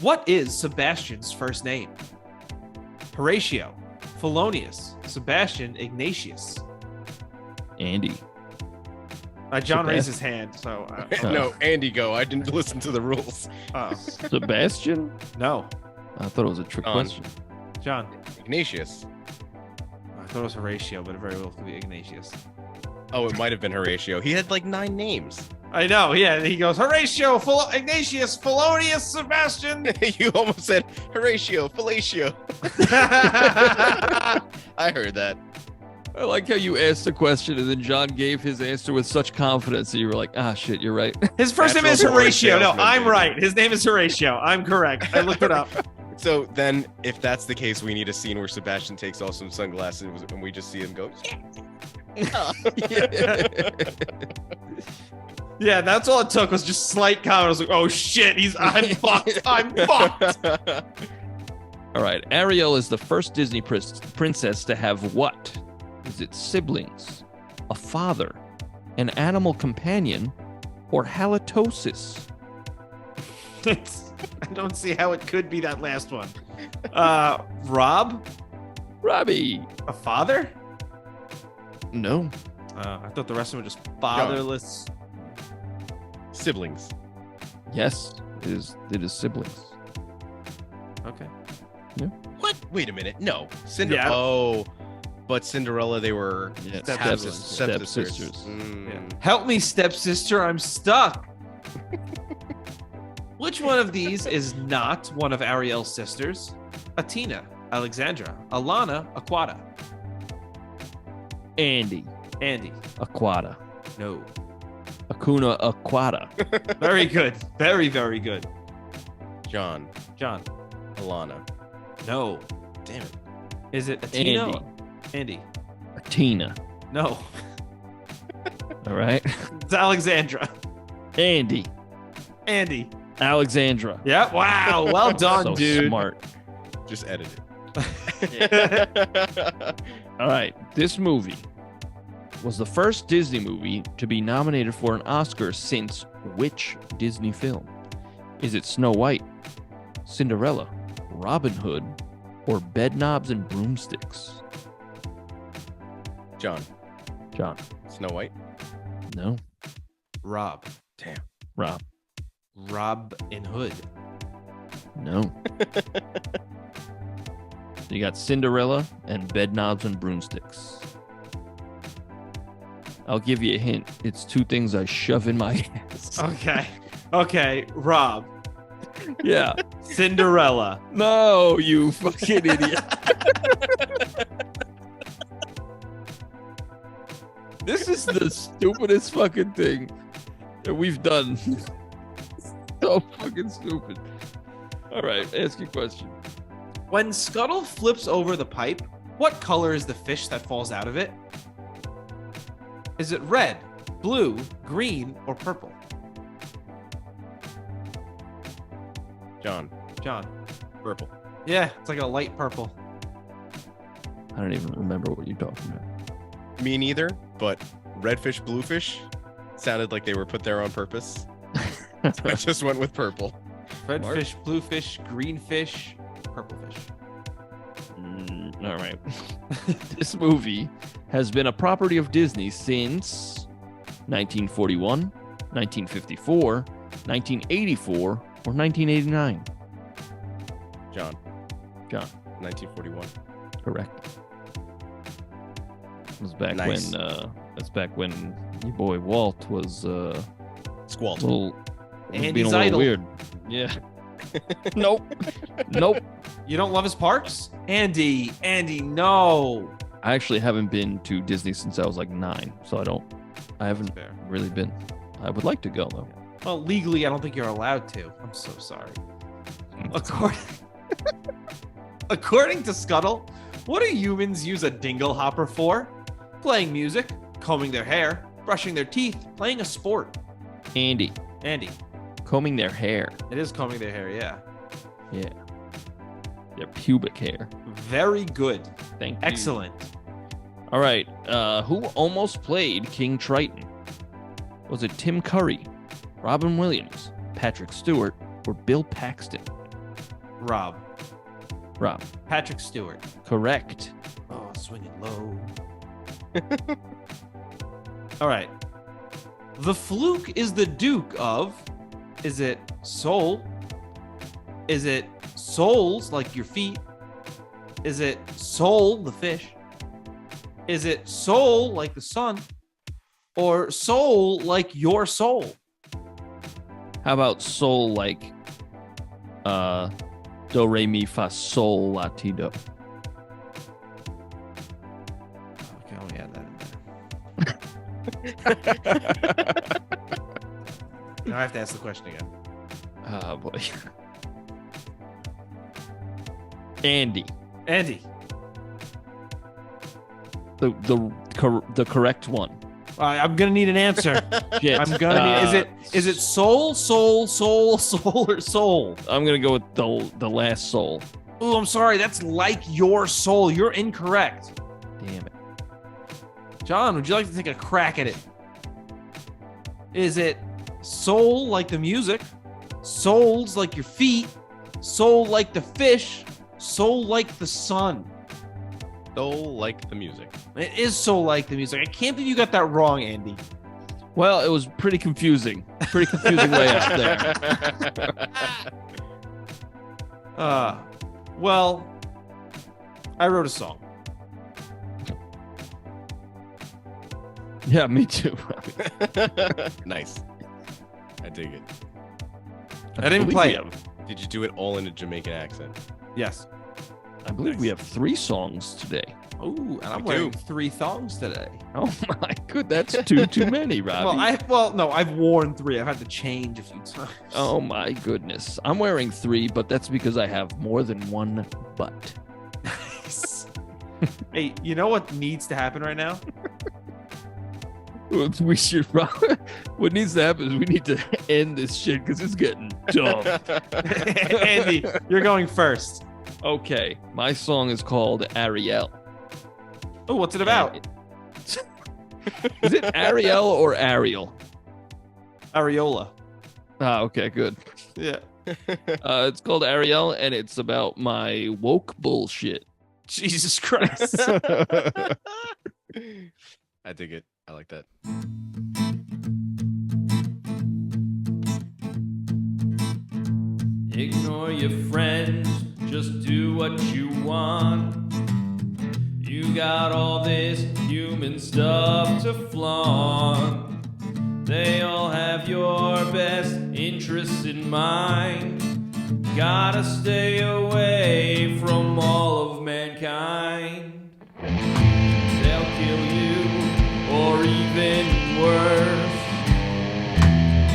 What is Sebastian's first name? Horatio, Polonius, Sebastian, Ignatius. Andy. John raised his hand, so... No, Andy, go. I didn't listen to the rules. Sebastian? No. I thought it was a trick question. John. Ignatius. I thought it was Horatio, but it very well could be Ignatius. Oh, it might have been Horatio. He had like 9 names. I know, yeah. And he goes, Horatio, Ignatius, Polonius, Sebastian. You almost said Horatio, Fellatio. I heard that. I like how you asked the question and then John gave his answer with such confidence that you were like, shit, you're right. His first name is Horatio. No, I'm right. His name is Horatio. I'm correct. I looked it up. So then, if that's the case, we need a scene where Sebastian takes off some sunglasses and we just see him go, Yeah, that's all it took was just slight comment. I was like, oh shit, I'm fucked. I'm fucked. All right. Ariel is the first Disney princess to have what? Is it siblings, a father, an animal companion, or halitosis? I don't see how it could be that last one. Robbie. A father? No. I thought the rest of them were just fatherless. Siblings. Yes, it is siblings. Okay. Yeah. What? Wait a minute. No. Yeah. Oh, but Cinderella, they were stepsisters. Yeah. Help me, stepsister. I'm stuck. Which one of these is not one of Ariel's sisters? Atina, Alexandra, Alana, Aquata. Andy. Aquata. No. Akuna Aquata. Very good. Very, very good. John. Alana. No. Damn it. Is it Atina? Andy. Atina. No. All right. It's Alexandra. Andy. Alexandra. Yeah. Wow. Well done, so dude. Smart. Just edit it. All right. This movie was the first Disney movie to be nominated for an Oscar since which Disney film? Is it Snow White, Cinderella, Robin Hood, or Bedknobs and Broomsticks? John. Snow White? No. Rob. Damn. Robin Hood. No. You got Cinderella and Bedknobs and Broomsticks. I'll give you a hint. It's 2 things I shove in my ass. Okay. Rob. Yeah. Cinderella. No, you fucking idiot. This is the stupidest fucking thing that we've done. So fucking stupid. All right, ask your question. When Scuttle flips over the pipe, what color is the fish that falls out of it? Is it red, blue, green, or purple? John. Purple. Yeah, it's like a light purple. I don't even remember what you're talking about. Me neither, but redfish, bluefish sounded like they were put there on purpose. So I just went with purple. Red Mark? fish, blue fish, green fish, purple fish. All right. This movie has been a property of Disney since 1941, 1954, 1984, or 1989. John. John. 1941. Correct. It was back Nice. when that's back when your boy Walt was Squalt. little Andy's being a little idol. weird. Yeah. Nope. You don't love his parks? Andy, no. I actually haven't been to Disney since I was like 9, so I haven't Fair. really been. I would like to go though. Well, legally, I don't think you're allowed to. I'm so sorry. According to Scuttle, what do humans use a dingle hopper for? Playing music, combing their hair, brushing their teeth, playing a sport. Andy, combing their hair. It is combing their hair, yeah. Yeah. Their pubic hair. Very good. Thank you. Excellent. All right. Who almost played King Triton? Was it Tim Curry, Robin Williams, Patrick Stewart, or Bill Paxton? Rob. Patrick Stewart. Correct. Oh, swinging low. All right. The fluke is the Duke of. Is it soul? Is it souls like your feet? Is it soul, the fish? Is it soul like the sun? Or soul like your soul? How about soul like do re mi fa sol la ti do? Okay, let me add that in there. Now I have to ask the question again. Oh boy. Andy. The correct one. I'm gonna need an answer. Shit. I'm gonna need. Is it soul, or soul? I'm gonna go with the last soul. Oh, I'm sorry. That's like your soul. You're incorrect. Damn it. John, would you like to take a crack at it? Is it soul like the music? Souls like your feet? Soul like the fish? Soul like the sun? Soul like the music. It is soul like the music. I can't believe you got that wrong, Andy. Well, it was pretty confusing. Pretty confusing way out there. Well, I wrote a song. Yeah, me too. Nice. I dig it. I didn't even play it. Did you do it all in a Jamaican accent? Yes. I believe we have 3 songs today. Oh, and I'm We wearing do. 3 thongs today. Oh my good, that's too many, Robbie. No, I've worn 3. I've had to change a few times. Oh my goodness. I'm wearing 3, but that's because I have more than one butt. Nice. Hey, you know what needs to happen right now? We should probably, what needs to happen is we need to end this shit because it's getting dumb. Andy, you're going first. Okay, my song is called Ariel. Oh, what's it about? Is it Ariel or Ariel? Areola. Ah, okay, good. Yeah. It's called Ariel, and it's about my woke bullshit. Jesus Christ. I dig it. I like that. Ignore your friends, just do what you want. You got all this human stuff to flaunt. They all have your best interests in mind. Gotta stay away from all of mankind. They'll kill you, or even worse,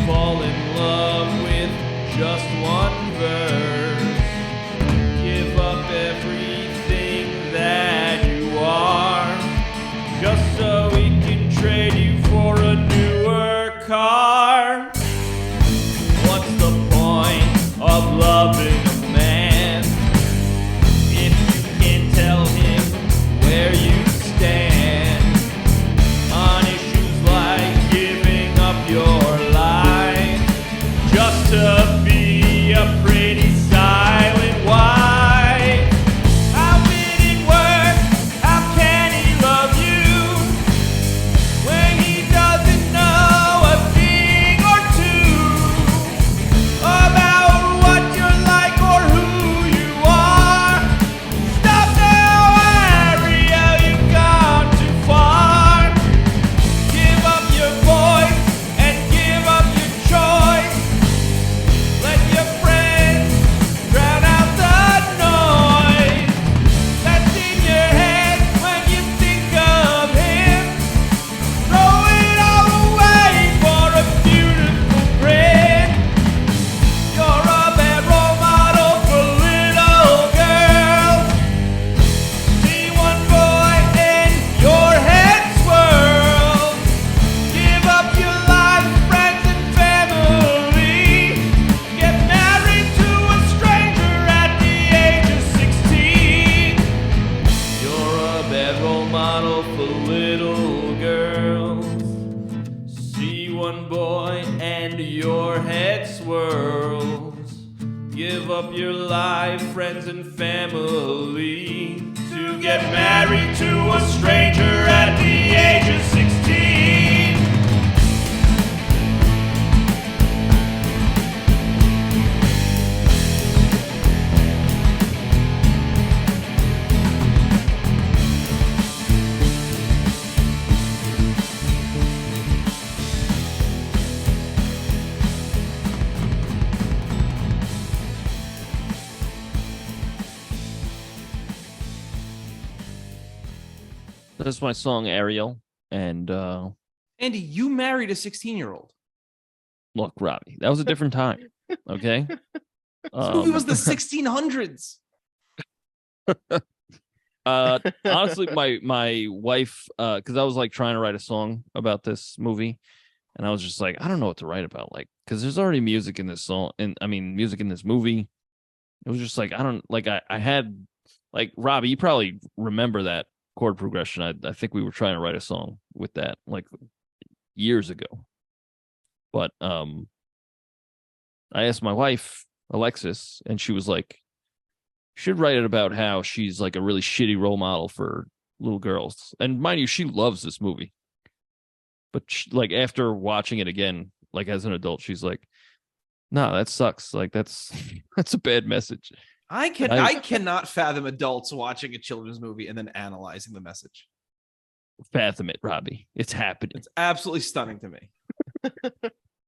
fall in love with just one verse. Give up one boy and your head swirls. Give up your life, friends and family, to get married to a stranger at the age of 16. That's my song Ariel. And Andy, you married a 16-year-old. look, Robbie, that was a different time. Okay. This movie was the 1600s. Honestly, my wife, because I was like trying to write a song about this movie, and I was just like, I don't know what to write about, like, because there's already music in this song, and I mean music in this movie. It was just like, I don't like, I had like, Robbie, you probably remember that chord progression. I think we were trying to write a song with that like years ago, but I asked my wife Alexis, and she was like, you should write it about how she's like a really shitty role model for little girls. And mind you, she loves this movie, but she, like after watching it again, like as an adult, she's like, no, that sucks. Like that's a bad message. I cannot fathom adults watching a children's movie and then analyzing the message. Fathom it, Robbie. It's happening. It's absolutely stunning to me.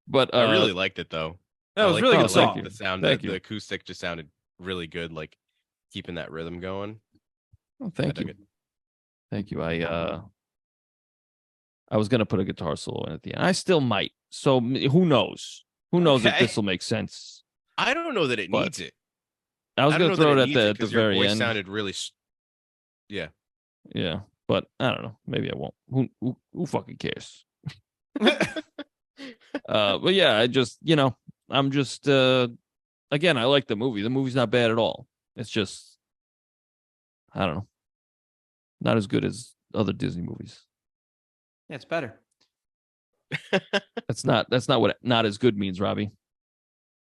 But I really liked it though. That was I a really liked good the- song. The sound, Thank the you. acoustic just sounded really good, like keeping that rhythm going. oh, I thank dug you. it. Thank you. I was gonna put a guitar solo in at the end. I still might. So who knows? Who knows if Okay. this will make sense? I don't know that it But needs it. I was I don't gonna know throw that it needs at the 'cause your very voice end. sounded really. Yeah. Yeah, but I don't know. Maybe I won't. Who fucking cares? But yeah, I just, I'm just again, I like the movie. The movie's not bad at all. It's just, I don't know, not as good as other Disney movies. Yeah, it's better. That's not what not as good means, Robbie.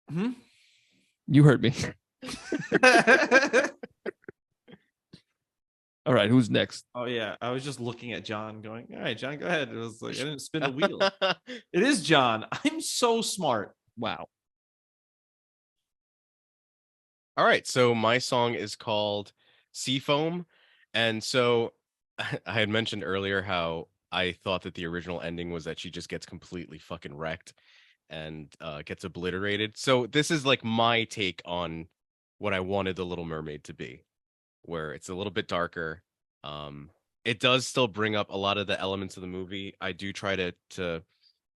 Hmm? You heard me. All right, who's next? Oh yeah, I was just looking at John, going, "All right, John, go ahead." It was like I didn't spin the wheel. It is John. I'm so smart. Wow. All right, so my song is called Seafoam. And so I had mentioned earlier how I thought that the original ending was that she just gets completely fucking wrecked and gets obliterated. So this is like my take on what I wanted The Little Mermaid to be, where it's a little bit darker. It does still bring up a lot of the elements of the movie. I do try to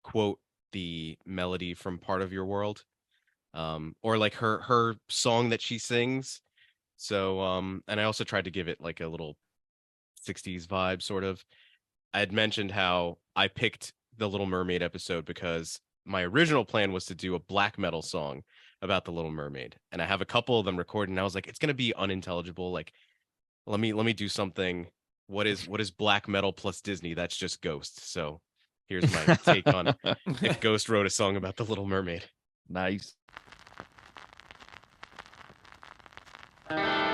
quote the melody from Part of Your World. Or like her song that she sings. So and I also tried to give it like a little 60s vibe sort of. I had mentioned how I picked the Little Mermaid episode because my original plan was to do a black metal song about the Little Mermaid, and I have a couple of them recorded, and I was like, it's gonna be unintelligible. Like, let me do something. What is black metal plus Disney? That's just Ghost. So here's my take on if Ghost wrote a song about the Little Mermaid. Nice. Thank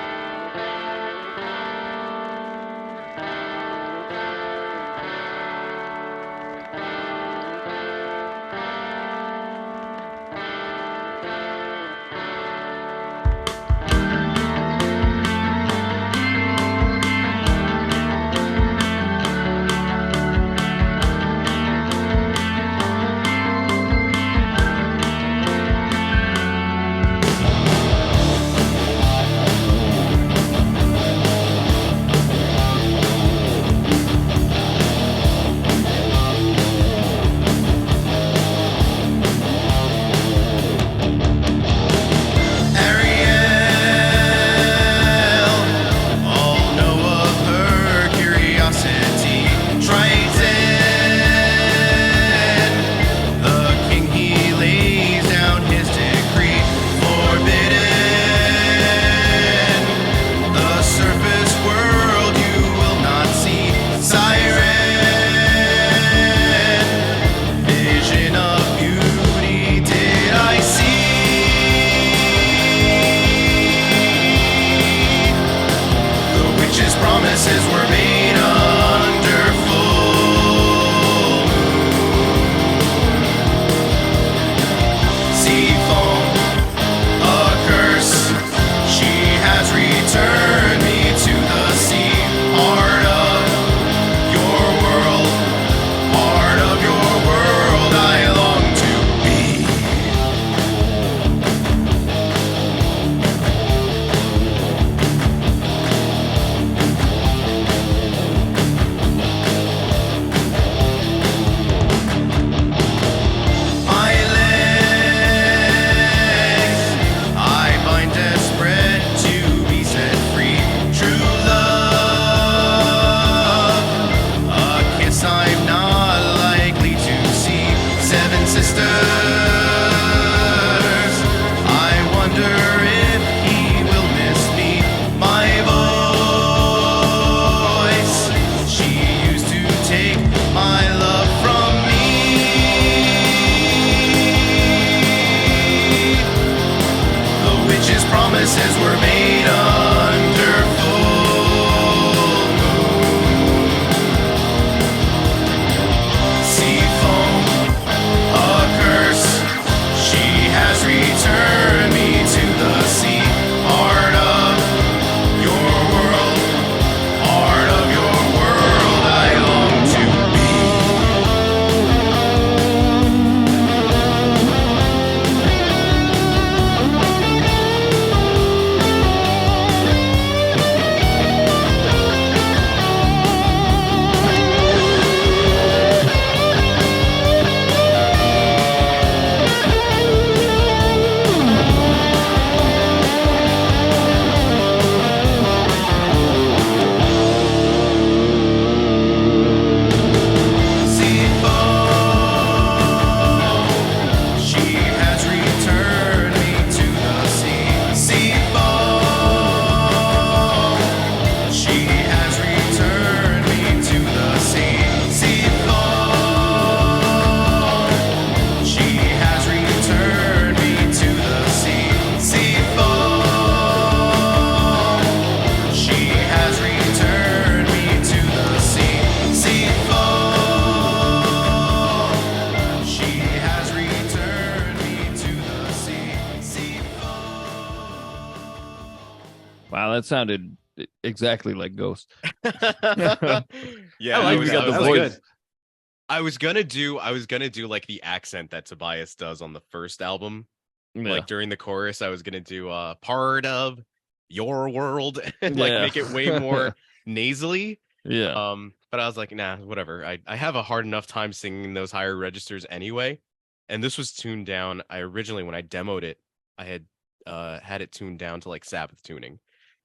I wonder if he will miss me. My voice, she used to take my love from me. The witch's promises were made under full moon. Seafoam, a curse, she has returned me to the sea. Part of your world, part of your world I long to be. Seafoam, she has returned me to the sea. Seafoam, she has returned me to the sea. Seafoam, she has returned me to the sea. Seafoam, she has returned me to the sea. Seafoam, she has returned me to the sea. Wow, that sounded exactly like Ghost. Yeah, I like we that. got the That was voice. good. I was gonna do like the accent that Tobias does on the first album. Yeah. Like during the chorus, I was gonna do part of your world and like Yeah. make it way more nasally. Yeah. But I was like, nah, whatever. I have a hard enough time singing those higher registers anyway. And this was tuned down. I originally, when I demoed it, I had it tuned down to like Sabbath tuning.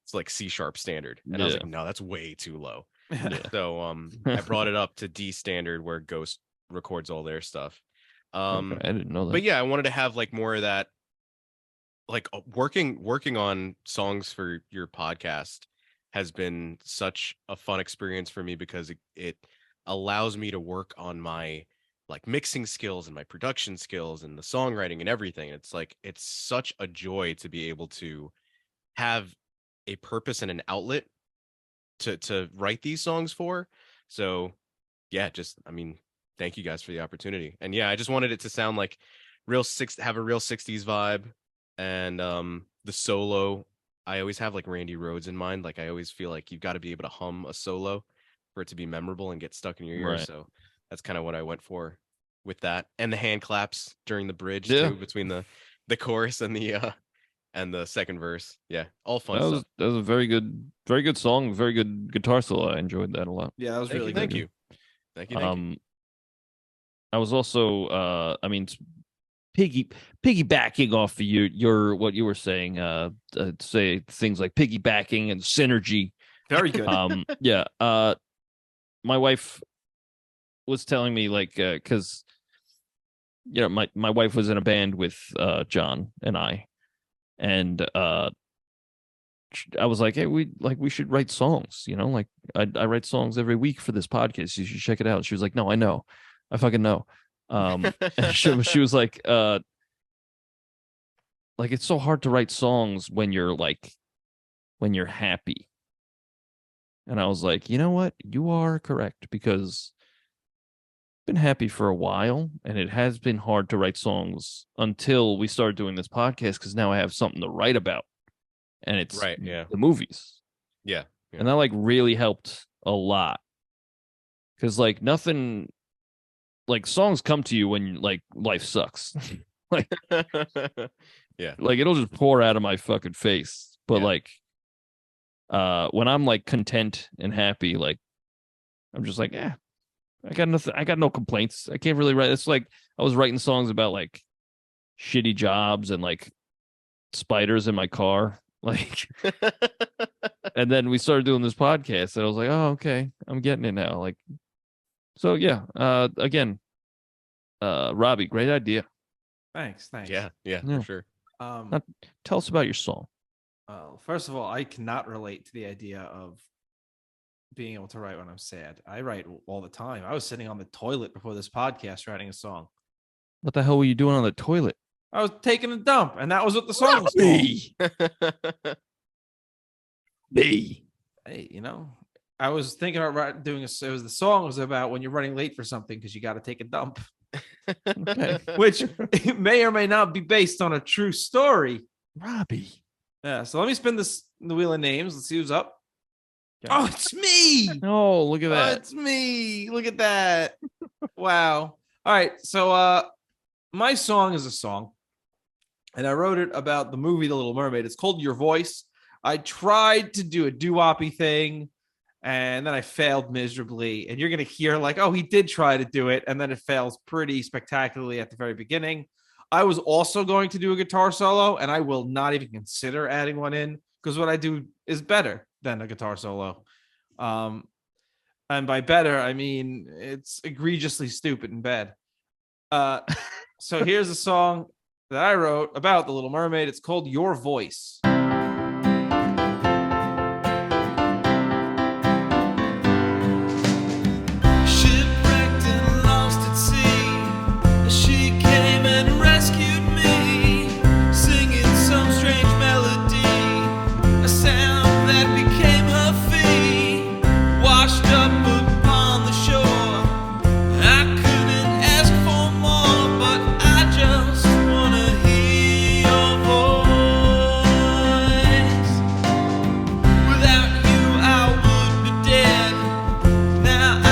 It's like C sharp standard. And I was Yeah. like, no, that's way too low. Yeah. So I brought it up to D standard where Ghost records all their stuff. Okay, I didn't know that. But yeah, I wanted to have like more of that, like working on songs for your podcast has been such a fun experience for me because it allows me to work on my like mixing skills and my production skills and the songwriting and everything. It's like it's such a joy to be able to have a purpose and an outlet to write these songs for. So yeah, just I mean, thank you guys for the opportunity. And yeah, I just wanted it to sound like have a real 60s vibe. And the solo, I always have like Randy Rhoads in mind. Like I always feel like you've got to be able to hum a solo for it to be memorable and get stuck in your ear. Right. So that's kind of what I went for with that. And the hand claps during the bridge Yeah. too, between the chorus and the second verse. Yeah, all fun that stuff. was a very good song, very good guitar solo. I enjoyed that a lot. Yeah, that was Thank really you, good. thank you. Thank you. I was also piggybacking off of your what you were saying, say things like piggybacking and synergy. Very good. Yeah. My wife was telling me like because my wife was in a band with John and I, and I was like, hey, we should write songs, like I write songs every week for this podcast. You should check it out. She was like, no, I know, I fucking know. And she was like it's so hard to write songs when you're happy. And I was like, you know what? You are correct, because I've been happy for a while, and it has been hard to write songs until we started doing this podcast, because now I have something to write about, and it's Right, yeah. the movies. Yeah. And that like really helped a lot, because like nothing, like songs come to you when like life sucks. Yeah. Like it'll just pour out of my fucking face. But Yeah. like when I'm like content and happy, like I'm just like, I got nothing, I got no complaints. I can't really write. It's like I was writing songs about like shitty jobs and like spiders in my car. Like and then we started doing this podcast, and I was like, oh, okay, I'm getting it now. Like, so yeah, again, Robbie, great idea. Thanks. Yeah, Yeah. for sure. Um, Tell us about your song. First of all, I cannot relate to the idea of being able to write when I'm sad. I write all the time. I was sitting on the toilet before this podcast writing a song. What the hell were you doing on the toilet? I was taking a dump, and that was what the song was called. Me. Hey, you know, I was thinking about doing a. It was the song was about when you're running late for something because you got to take a dump, Okay. which may or may not be based on a true story. Robbie. Yeah. So let me spin the wheel of names. Let's see who's up. Okay. Oh, it's me. Oh, look at Oh, that. it's me. Look at that. Wow. All right. So my song is a song, and I wrote it about the movie The Little Mermaid. It's called Your Voice. I tried to do a doo-woppy thing, and then I failed miserably. And you're going to hear like, oh, he did try to do it, and then it fails pretty spectacularly at the very beginning. I was also going to do a guitar solo, and I will not even consider adding one in because what I do is better than a guitar solo. And by better, I mean it's egregiously stupid and bad. So here's a song that I wrote about The Little Mermaid. It's called Your Voice. Shipwrecked and lost at sea, she came and rescued me, singing some strange melody, a sound that became her fee, washed up upon the shore. I couldn't ask for more, but I just wanna hear your voice. Without you I would be dead. Now I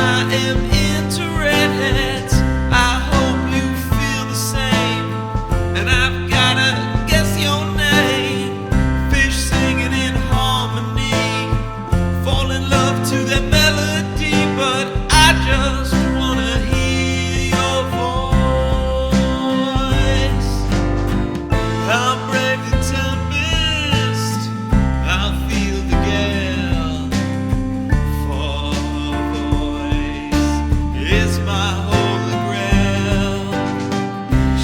am into redheads. I hope you feel the same. And I've gotta guess your name. Fish singing in harmony, fall in love to that melody, but I just wanna hear your voice. I'll brave the tempest, I'll feel the gale, for voice is my holy grail.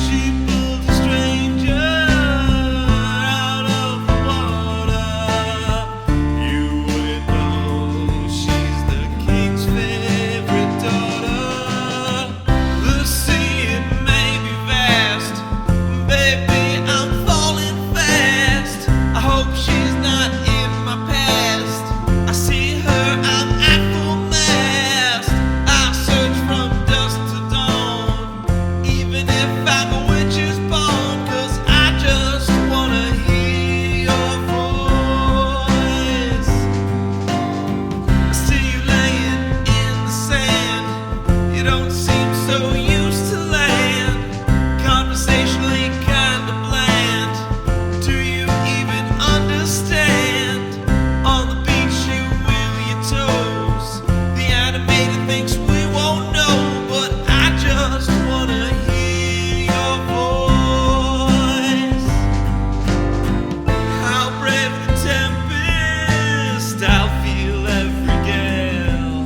She pulled a stranger out of the water. You wouldn't know she's the king's favorite daughter. The sea, it may be vast, baby, I'm falling fast. I hope she's not in my past. I see her, I'm at full mast. I search from dusk to dawn, even if I'm a witch's bone, 'cause I just wanna hear your voice. I see you laying in the sand. You don't seem so used to land. Conversationally kinda bland. Do you even understand? On the beach you wiggle your toes. The animator thinks we won't know, but I just wanna hear your voice. I'll brave the tempest, I'll feel every gale.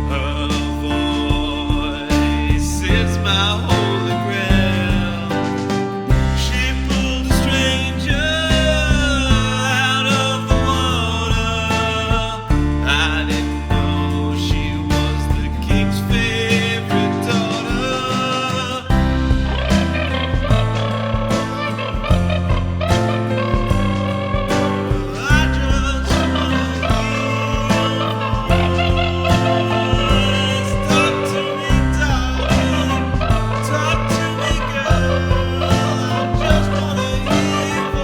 Her voice is my holy grail. She pulled a stranger out of the water. I didn't know she was the king's favorite daughter. I just wanna hear. Talk to me, darling. Talk to me, girl. I just wanna hear your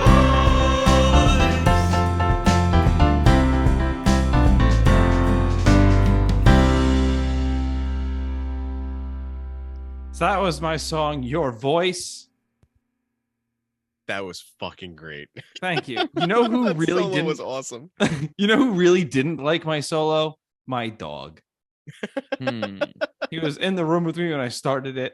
So that was my song, Your Voice. That was fucking great. Thank you. You know who That really solo didn't? was awesome. You know who really didn't like my solo? My dog. Hmm. He was in the room with me when I started it,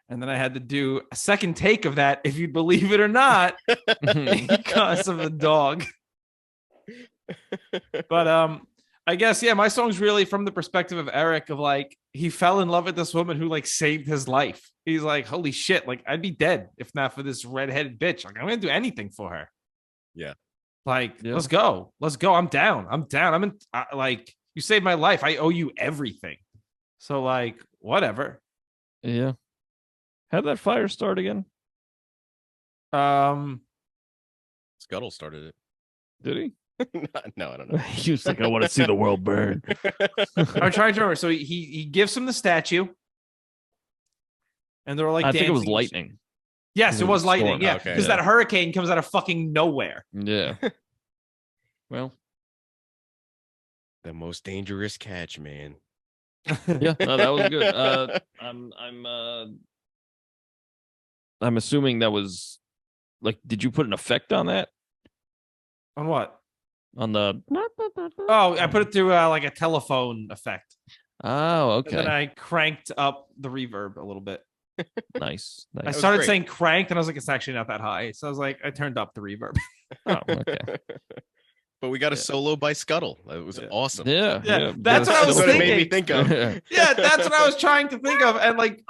and then I had to do a second take of that, if you believe it or not, because of the dog. But I guess my song's really from the perspective of Eric, of like he fell in love with this woman who like saved his life. He's like, holy shit, like I'd be dead if not for this redheaded bitch. Like I'm gonna do anything for her. Yeah. Like, Yeah. let's go. I'm down. I'm in. Like, you saved my life. I owe you everything. So, like, whatever. Yeah. How'd that fire start again? Scuttle started it. Did he? No, I don't know. He was like, I want to see the world burn. I'm trying to remember. So he gives him the statue, and they're like, I think it was dancing. lightning. Yes, it was lightning. Storm. Yeah, Okay, because yeah. that hurricane comes out of fucking nowhere. Yeah. Well, The most dangerous catch, man. yeah, no, that was good. I'm assuming that was like, did you put an effect on that? On what? On the Oh, I put it through like a telephone effect. Oh, And then okay. I cranked up the reverb a little bit. Nice. I Nice. started great. saying cranked, and I was like, it's actually not that high. So I was like, I turned up the reverb. Oh, okay. But we got a Yeah. solo by Scuttle. That was Yeah. awesome. Yeah. Yeah, that's what I was That's what it made me thinking. think of. Yeah, that's what I was trying to think of. And like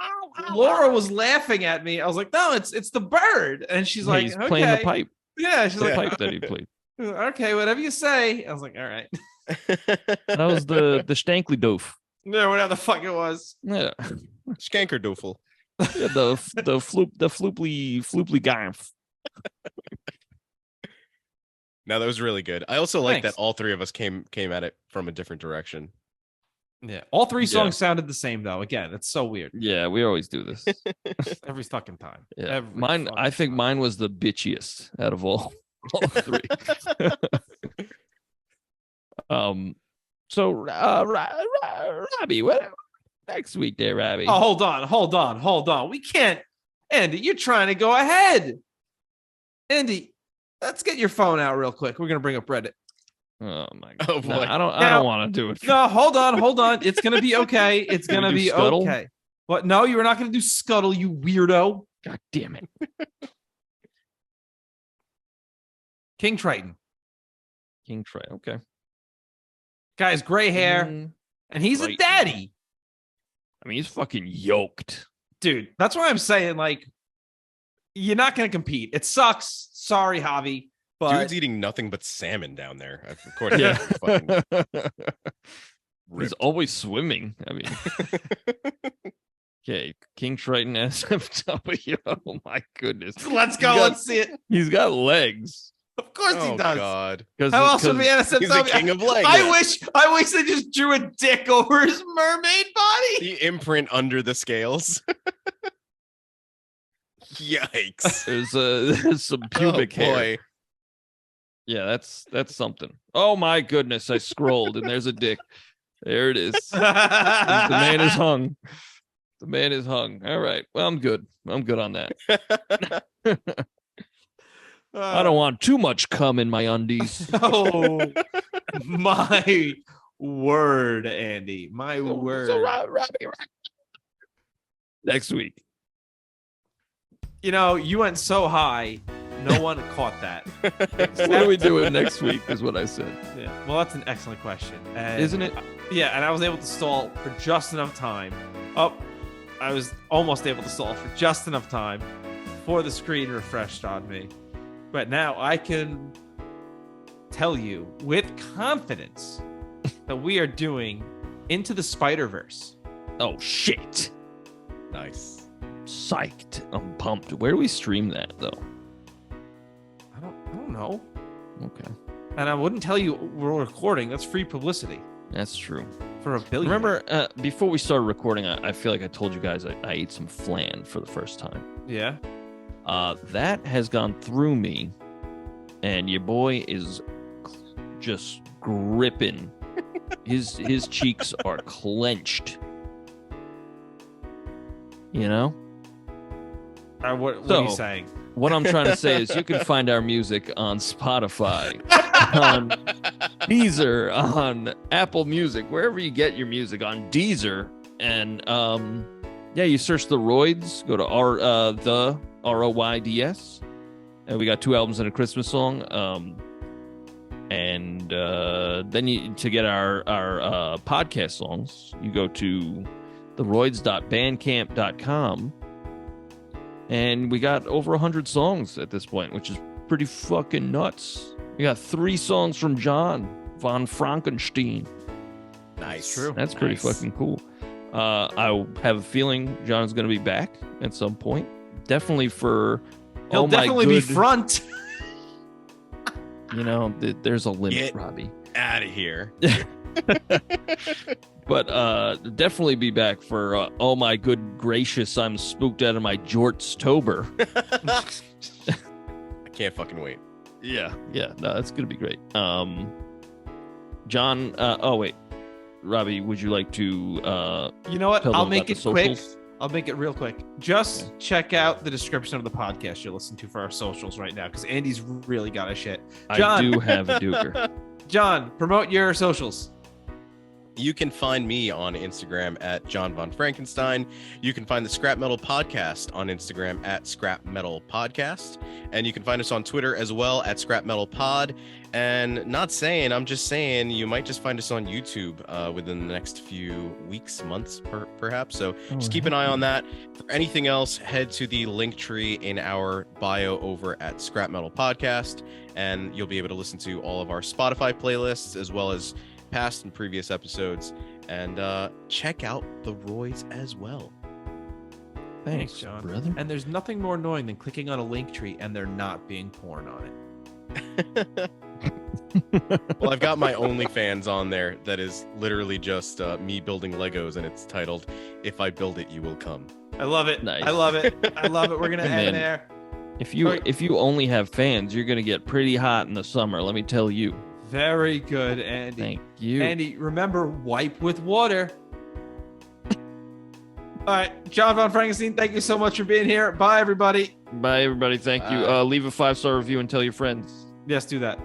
Laura was laughing at me. I was like, no, it's the bird. And she's like, he's okay. playing the pipe. Yeah, she's The like, pipe that he played. okay, whatever you say. I was like, all right. That was the Stankley doof. No, whatever the fuck it was. Yeah. Skankerdoofel. Yeah, the flooply guy. No, that was really good. I also like that Thanks. all three of us came at it from a different direction. Yeah. All three Yeah. songs sounded the same though. Again, it's so weird. Yeah, we always do this. Every fucking time. Yeah. Every Mine, fucking I think time. mine was the bitchiest out of all three. So Robbie, what next week there, Robbie? Oh, hold on. We can't. Andy, you're trying to go ahead. Andy, let's get your phone out real quick. We're gonna bring up Reddit. Oh my god. Oh, boy. No, I Now- don't want to do it. No, hold on. It's gonna be okay. It's Can we gonna do be Scuttle? okay. What? No, you were not gonna do Scuttle, you weirdo. God damn it. King Triton. King Trey. Okay. Guy's gray hair, and he's a Triton. daddy. I mean, he's fucking yoked. Dude, that's why I'm saying, like, you're not gonna compete. It sucks. Sorry, Javi. But Dude's eating nothing but salmon down there. Of course, Yeah. fucking He's ripped. always swimming. I mean, okay, King Triton SFW. Oh my goodness. let's go. He's got- Let's see it. He's got legs. Of course Oh he does. God, Because How else would we he's the NSFW? king of legs. I wish they just drew a dick over his mermaid body. The imprint under the scales. Yikes! there's some pubic oh, hair. boy. Yeah, that's something. Oh my goodness, I scrolled and there's a dick. There it is. The man is hung. The man is hung. All right. Well, I'm good. I'm good on that. I don't want too much cum in my undies. Oh my word, Andy. My word. So, Robbie. Next week. You know, you went so high, no one caught that. What are we doing next week is what I said. Yeah. Well, that's an excellent question. And, Isn't it? Yeah, and I was able to stall for just enough time. Oh, I was almost able to stall for just enough time before the screen refreshed on me. But now I can tell you with confidence that we are doing Into the Spider-Verse. Oh, shit. Nice. Psyched. I'm pumped. Where do we stream that, though? I don't know. Okay. And I wouldn't tell you we're recording. That's free publicity That's true. for a billion. Remember, before we started recording, I feel like I told you guys I ate some flan for the first time. Yeah. That has gone through me, and your boy is just gripping. His cheeks are clenched. You know? What are you So- saying? What I'm trying to say is you can find our music on Spotify, on Deezer, on Apple Music, wherever you get your music, on Deezer. And yeah, you search the Royds, go to the ROYDS. And we got 2 albums and a Christmas song. And then to get our podcast songs, you go to the Royds.bandcamp.com. And we got over 100 songs at this point, which is pretty fucking nuts. We got 3 songs from Jon VonFrankenstein. Nice. True. That's pretty fucking cool. I have a feeling Jon is going to be back at some point. Definitely for... He'll definitely be front. You know, there's a limit, Get Robbie. Out of here. But definitely be back for oh my good gracious, I'm spooked out of my jorts-tober. I can't fucking wait. Yeah, no, that's gonna be great. Jon, oh wait, Robbie, would you like to You know what? tell I'll them make about it the quick. socials? I'll make it real quick. Just check out the description of the podcast you're listening to for our socials right now, because Andy's really got a shit. I Jon. do have a duker. Jon, promote your socials. You can find me on Instagram at Jon VonFrankenstein. You can find the Scrap Metal Podcast on Instagram at Scrap Metal Podcast. And you can find us on Twitter as well at Scrap Metal Pod. And I'm just saying, you might just find us on YouTube within the next few weeks, months, perhaps. So just keep an eye on that. For anything else, head to the link tree in our bio over at Scrap Metal Podcast. And you'll be able to listen to all of our Spotify playlists as well as past and previous episodes, and check out the Royds as well. Thanks, Jon. brother. And there's nothing more annoying than clicking on a link tree and there not being porn on it. Well, I've got my OnlyFans on there that is literally just me building Legos, and it's titled "If I Build It, You Will Come." I love it. Nice. I love it. I love it. We're gonna Man. end there. If you only have fans, you're gonna get pretty hot in the summer. Let me tell you. Very good, Andy. Thank you. Andy, remember, wipe with water. All right, Jon VonFrankenstein, thank you so much for being here. Bye, everybody. Bye, everybody. Thank you. Leave a 5-star review and tell your friends. Yes, do that.